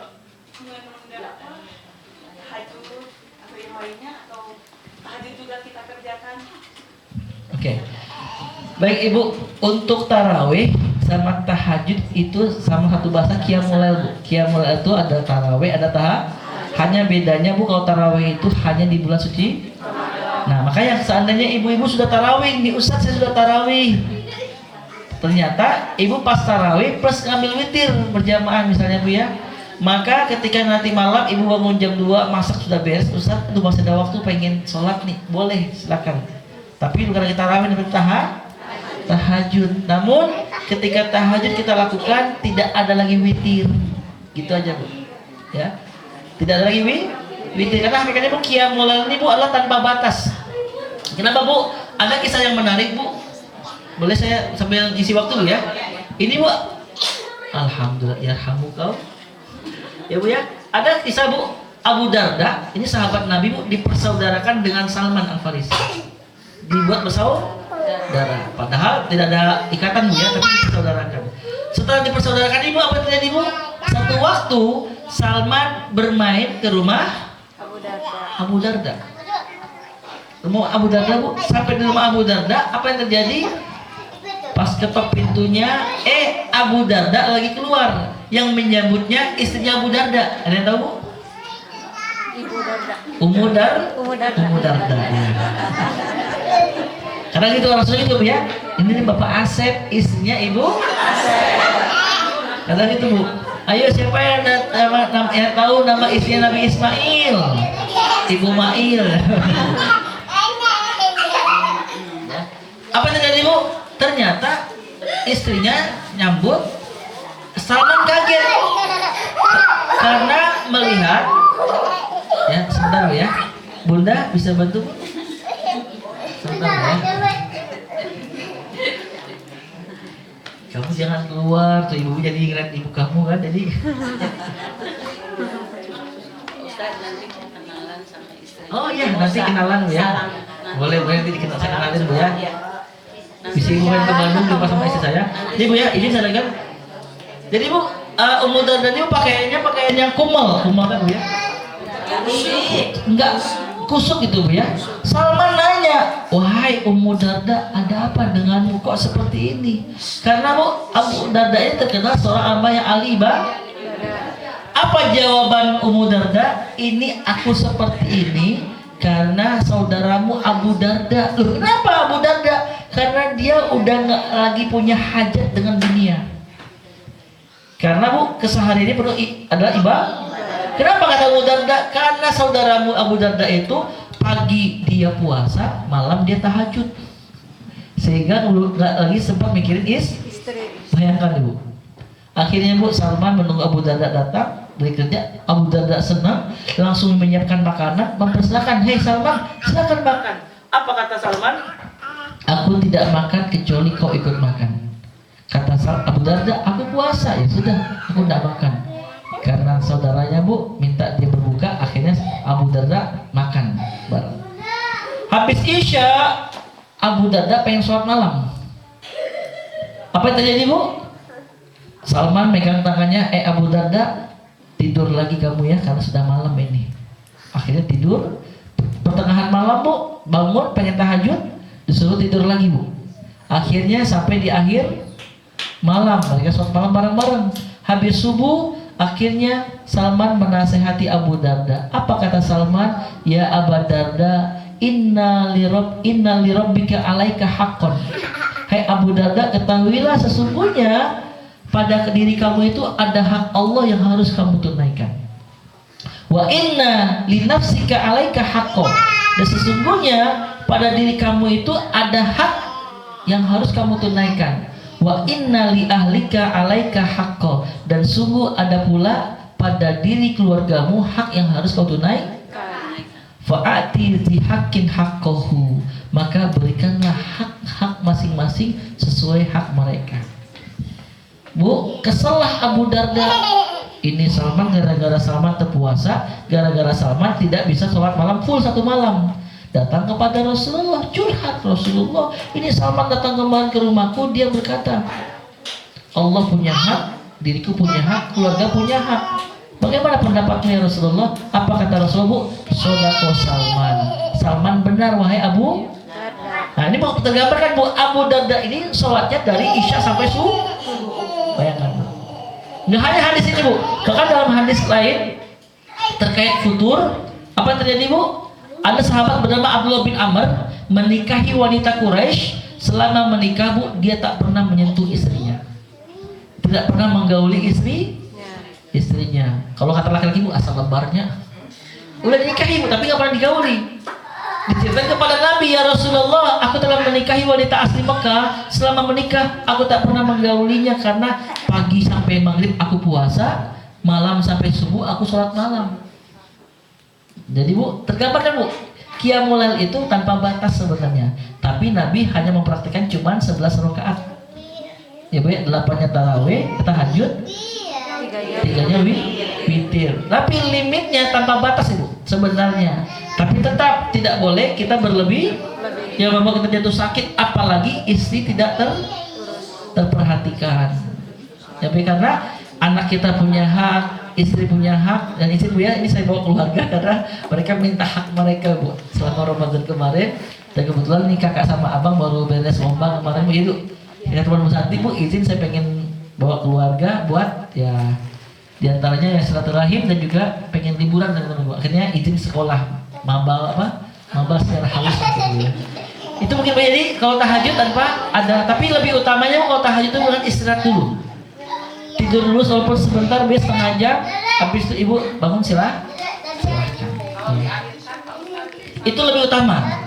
menunda tahajud atau yang lainnya, atau tahajud juga kita kerjakan? Oke. Baik Ibu, untuk tarawih sama tahajud itu sama satu bahasa, qiyamul lail Bu. Qiyamul lail itu ada tarawih, ada hanya bedanya Bu, kalau tarawih itu hanya di bulan suci. Nah, makanya seandainya ibu-ibu sudah tarawih, nih Ustadz saya sudah tarawih, ternyata ibu pas tarawih plus ngambil witir berjamaah misalnya Bu ya, maka ketika nanti malam ibu bangun jam 2, masak sudah beres, Ustadz aduh masih ada waktu pengen sholat nih, boleh silakan. Tapi bukan kita tarawih tapi tahajud. Namun ketika tahajud kita lakukan tidak ada lagi witir, gitu aja Bu ya, tidak ada lagi witir karena hakikatnya Bu, qiyamul lail ini Bu adalah tanpa batas. Kenapa Bu? Ada kisah yang menarik Bu, boleh saya sambil isi waktu Bu ya. Ini Bu, alhamdulillah yarhamukallah ya Bu ya, ada kisah Bu, Abu Darda ini sahabat Nabi Bu, dipersaudarakan dengan Salman Al-Farisi, dibuat bersaudara, padahal tidak ada ikatan Bu ya, tapi dipersaudarakan. Setelah dipersaudarakan Ibu, apa yang terjadi Bu? Satu waktu Salman bermain ke rumah Abu Darda. Rumah Abu Darda Bu, sampai di rumah Abu Darda, apa yang terjadi? Pas ketok pintunya, Abu Darda lagi keluar. Yang menyambutnya istrinya Abu Darda. Ada yang tahu Bu? Ibu Darda. Ummu Darda. Ya. Karena gitu Rasul itu Bu ya. Ini Bapak Asep, istrinya Ibu Asep. Karena gitu Bu. Ayo siapa yang tahu nama istrinya Nabi Ismail? Ibu Mail. Apa yang terjadi Bu? Ternyata istrinya nyambut, Salman kaget karena melihat ya, sebentar Bu ya. Bunda bisa bantu Bu? Sebentar ya. Kamu jangan keluar tuh, ibu jadi ngeliat ibu kamu kan, jadi Ustadz nanti kenalan sama istri. oh iya nanti kenalan Bu ya. Boleh nanti saya kenalin Bu ya. Bisa ibu main ke Bandung lupa sama istri saya. Jadi Bu ya, izin saya kan. Jadi Bu, Ummu Darda ini pakaiannya pakaian yang kumal kan Bu ya? Enggak kusuk gitu Bu ya. Salman nanya, wahai Ummu Darda, ada apa denganmu kok seperti ini? Karena Bu, Abu Darda ini terkenal seorang hamba yang ahli ibadah. Apa jawaban Ummu Darda? Ini aku seperti ini karena saudaramu Abu Darda. Loh, kenapa Abu Darda? Karena dia udah nggak lagi punya hajat dengan dunia. Karena Bu, kesehariannya perlu adalah ibadah. Kenapa kata Abu Darda? Karena saudaramu Abu Darda itu pagi dia puasa, malam dia tahajud, sehingga nggak lagi sempat mikirin istri. Bayangkan Ibu. Akhirnya Bu, Salman menunggu Abu Darda datang dari kerja. Abu Darda senang, langsung menyiapkan makanan, mempersilahkan, hei Salman, silakan makan. Apa kata Salman? Aku tidak makan kecuali kau ikut makan. Kata Abu Darda, aku puasa, ya sudah, aku tidak makan. Karena saudaranya Bu minta dia berbuka, akhirnya Abu Darda Habis Isya, Abu Darda pengen sholat malam. Apa yang terjadi, Bu? Salman megang tangannya, Abu Darda, tidur lagi kamu ya, karena sudah malam ini. Akhirnya tidur. Pertengahan malam, Bu, bangun pengen tahajud, disuruh tidur lagi, Bu. Akhirnya sampai di akhir malam, mereka sholat malam bareng-bareng. Habis subuh, akhirnya Salman menasehati Abu Darda. Apa kata Salman? Ya Abu Darda, inna lirabbika alaika haqqan. Hai Abu Darda, ketahuilah sesungguhnya pada diri kamu itu ada hak Allah yang harus kamu tunaikan. Wa inna li nafsika alaika haqqan. Dan sesungguhnya pada diri kamu itu ada hak yang harus kamu tunaikan. Wa inna li ahlika alaika haqqan. Dan sungguh ada pula pada diri keluargamu hak yang harus kau tunaikan. Fa'ati zi haqqin haqqahu. Maka berikanlah hak-hak masing-masing sesuai hak mereka. Bu, keselah Abu Darda. Ini Salman gara-gara Salman terpuasa, gara-gara Salman tidak bisa sholat malam full satu malam. Datang kepada Rasulullah, curhat Rasulullah. Ini Salman datang kemarin ke rumahku, dia berkata, Allah punya hak, diriku punya hak, keluarga punya hak. Bagaimana pendapatnya ya Rasulullah? Apa kata Rasulullah, Bu? Sodako Salman. Salman benar wahai Abu. Nah ini mau tergambarkan, Bu, Abu Darda ini sholatnya dari Isya sampai subuh. Bayangkan, Bu. Nggak hanya hadis ini, Bu, bahkan dalam hadis lain terkait futur, apa yang terjadi, Bu? Ada sahabat bernama Abdullah bin Amr menikahi wanita Quraisy. Selama menikah, Bu, dia tak pernah menyentuh istrinya, tidak pernah menggauli istrinya. Kalau kata laki-laki, Bu, asal lebarnya. Udah dinikahi, Bu, tapi nggak pernah digauli. Diceritakan kepada Nabi, ya Rasulullah, aku telah menikahi wanita asli Mekah. Selama menikah, aku tak pernah menggaulinya karena pagi sampai maghrib aku puasa, malam sampai subuh aku sholat malam. Jadi, Bu, tergambarkan, Bu, Qiyamul Lail itu tanpa batas sebenarnya. Tapi Nabi hanya mempraktikkan cuma 11 rakaat. Ya, Bu, ya, 8-nya tarawih, tahajud, 3-nya witir. Tapi limitnya tanpa batas, Ibu, sebenarnya. Tapi tetap tidak boleh kita berlebih. Ya, memang kita jatuh sakit, apalagi istri tidak terperhatikan. Tapi karena anak kita punya hak, istri punya hak, dan istri punya, ini saya bawa keluarga karena mereka minta hak mereka, Bu, selama Ramadan kemarin. Dan kebetulan nih kakak sama abang baru beres lomba kemarin, Bu. Itu ya teman Santi, Bu, izin saya pengen bawa keluarga buat ya diantaranya ya silaturahim dan juga pengen liburan dan teman-teman. Akhirnya izin sekolah mabal secara halus gitu ya. Itu mungkin jadi kalau tahajud tanpa ada, tapi lebih utamanya kalau tahajud itu bukan istirahat dulu. Tidur dulu walaupun sebentar, biar setengah jam. Habis itu Ibu bangun silahkan. Itu lebih utama.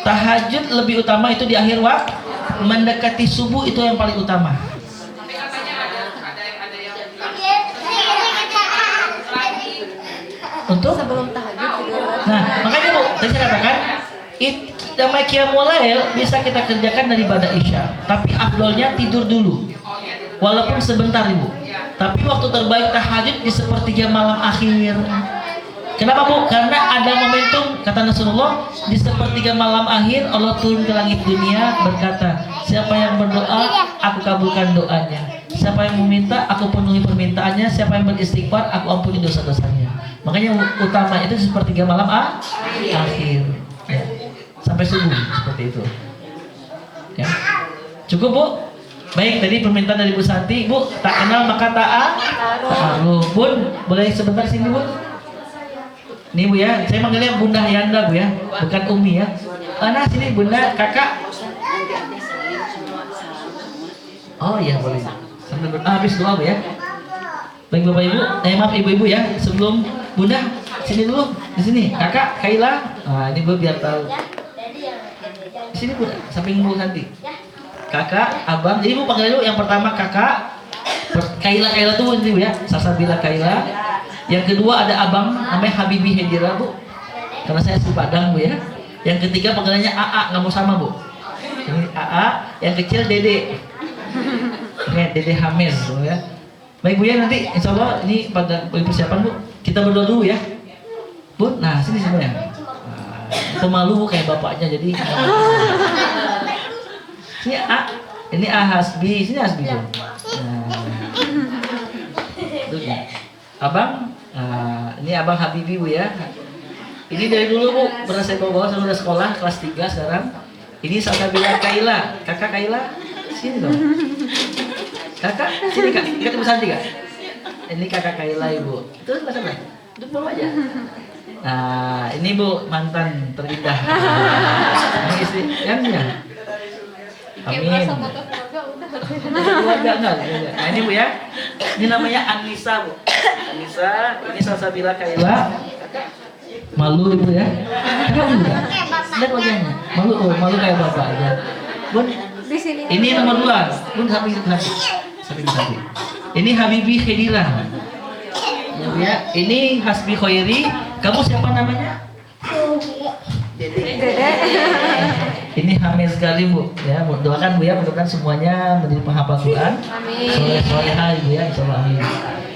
Tahajud lebih utama, itu di akhir waktu. Mendekati subuh itu yang paling utama. Tapi katanya ada yang bilang Untuk Sebelum tahajud juga. nah, makanya, Bu, tadi saya katakan damai Qiyamul Lail bisa kita kerjakan daripada Isya, tapi afdolnya tidur dulu. Walaupun sebentar, Ibu. Tapi waktu terbaik tahajud di sepertiga malam akhir. Kenapa, Bu? Karena ada momentum, kata Rasulullah, di sepertiga malam akhir Allah turun ke langit dunia berkata, siapa yang berdoa, aku kabulkan doanya. Siapa yang meminta, aku penuhi permintaannya. Siapa yang beristighfar, aku ampuni dosa-dosanya. Makanya utama itu di sepertiga malam akhir. Ya. Sampai subuh seperti itu. Ya. Cukup, Bu? Baik, tadi permintaan dari Bu Santi, Bu, tak kenal maka ta'aruf. Bun, boleh sebentar sini, Bu? Nih, Bu, ya, saya manggilnya Bunda Yanda, Bu, ya, bukan Umi, ya. Nah, sini Bunda, Kakak. Oh iya, boleh. Sambil habis doa, Bu, ya. Baik, Bapak Ibu, maaf Ibu-ibu ya, sebelum Bunda sini dulu, di sini, Kakak, Kaila. Nah, ini Bu biar tahu. Di sini, Bu, samping Bu Santi. Kakak, abang, jadi Bu panggil dulu yang pertama Kakak, Kaila tuh ini, Bu, ya, Salsabila Kaila. Yang kedua ada abang namanya Habibi Hedira, Bu, karena saya asli Padang, Bu, ya. Yang ketiga panggilannya AA, nggak mau sama, Bu. Ini AA, yang kecil Dede. Ini Dede Hamis, Bu, ya. Baik, Bu, ya, nanti insya Allah ini pada persiapan, Bu, kita berdoa dulu, ya, Bu. Nah, sini semua, ya. Nah, pemalu kayak bapaknya jadi. Sini ini Hasbi, sini Hasbi tuh. Tuh ya. Abang, ini Abang Habibi Bu ya. Ini dari dulu Bu, pernah saya bawa sama udah sekolah kelas 3 sekarang. Ini Salsabila Kaila, kakak Kaila, sini dong. Kakak, sini kak, ketemu Santi kak. Ini kakak Kaila Ibu. Terus mana? Duduk bawah aja. Nah, ini Bu mantan terindah. Ini istri, yang ya. Amin. Keluarga enggak. Nah ini Bu ya. Ini namanya Anissa Bu. Anissa, ini Salsabila Kaila. Malu Ibu ya. Enggak Bu. Lihat wajahnya. Malu, malu kayak bapak aja. Bun, Di sini. ini nomor 2. Bun sampai sampai. Ini Habibi Khedira. Ya Bu ya. Ini Hasbi Khairi. Kamu siapa namanya? Dede. Ini Hamis Galim Bu ya, doakan Bu ya, mudah-mudahan semuanya menjadi penghafal Quran. Amin. Soleh-soleha Ibu ya, insyaallah amin.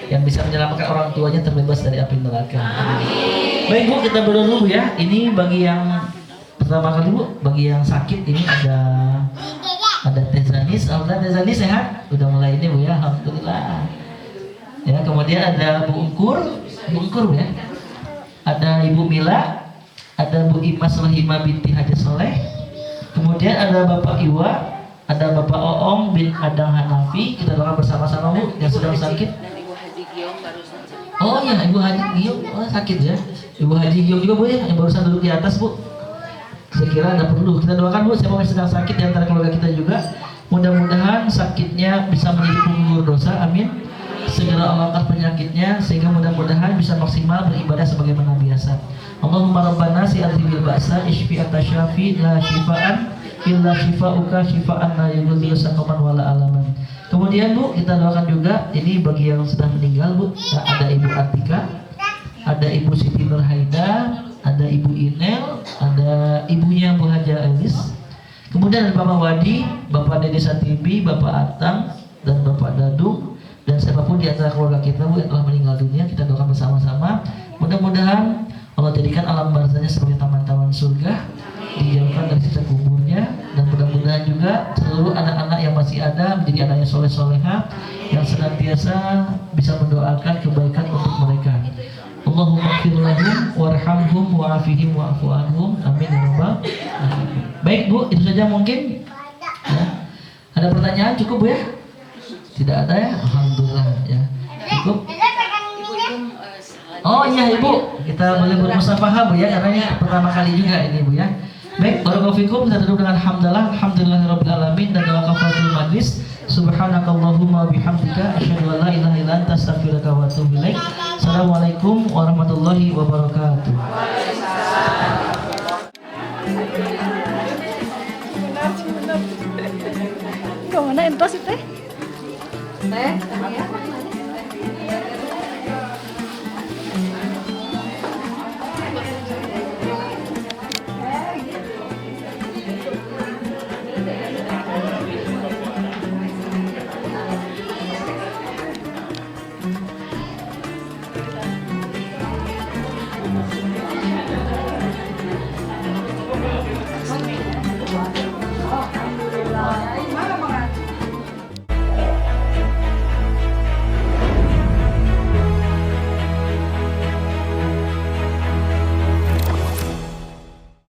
Yang bisa menyelamatkan orang tuanya terbebas dari api neraka. Amin. Baik Bu, kita berdoa dulu Bu ya. Ini bagi yang pertama kali Bu, bagi yang sakit ini ada Teh Zanis. Alhamdulillah Teh Zanis sehat. Udah mulai ini Bu ya, alhamdulillah. Ya, kemudian ada Bu Ungkur Bu ya. Ada Ibu Mila, ada Bu Imas Rahima binti Haji Soleh. Kemudian ada Bapak Iwa, ada Bapak Oong bin Adang Hanafi. Kita doakan bersama-sama Bu yang sedang sakit. Dan Ibu Haji Giong baru saja. Oh iya, Ibu Haji Giong sakit ya. Ibu Haji Giong juga Bu ya, yang barusan duduk di atas Bu. Saya kira ada perlu. Kita doakan Bu siapa yang sedang sakit di antara keluarga kita juga. Mudah-mudahan sakitnya bisa menjadi penggugur dosa. Amin. Segera Allah angkat penyakitnya sehingga mudah-mudahan bisa maksimal beribadah sebagaimana biasa. Allahumma rabbana si'ati bil ba'sa ishfi anta syafi la syifaan illa syifauka syifaan la yughadiru saqaman wala alaman. Kemudian Bu, kita doakan juga ini bagi yang sudah meninggal Bu. Ada Ibu Atika, ada Ibu Siti Nurhaida, ada Ibu Inel, ada ibunya Bu Haja Elis. Kemudian ada Bapak Wadi, Bapak Dede Satibi, Bapak Atang, dan Bapak Dadung. Dan siapapun di antara keluarga kita Bu yang telah meninggal dunia, kita doakan bersama-sama. Mudah-mudahan Allah jadikan alam barzahnya sebagai taman-taman surga, dijauhkan dari siksa kuburnya, dan mudah-mudahan juga seluruh anak-anak yang masih ada menjadi anak yang soleh-soleha yang senantiasa bisa mendoakan kebaikan untuk mereka. Allahumma ighfir lahum warhamhum wa'afihim wa'fu anhum. Amin ya rabbal alamin. Baik Bu, itu saja mungkin. Ya. Ada pertanyaan cukup Bu ya? Tidak ada ya? Alhamdulillah ya. Cukup. Oh iya Ibu, kita boleh bermusafahah Bu ya, karena ini pertama kali juga ini Bu ya. Baik, barakallahu fikum, kita tutup dengan hamdalah, alhamdulillahirabbil alamin, dan doa kafaratul majlis. Subhanakallahumma bihamdika asyhadu an la ilaha illa anta astaghfiruka wa atubu ilaik. Assalamualaikum warahmatullahi wabarakatuh. Kemana entos itu teh? Teh, ya.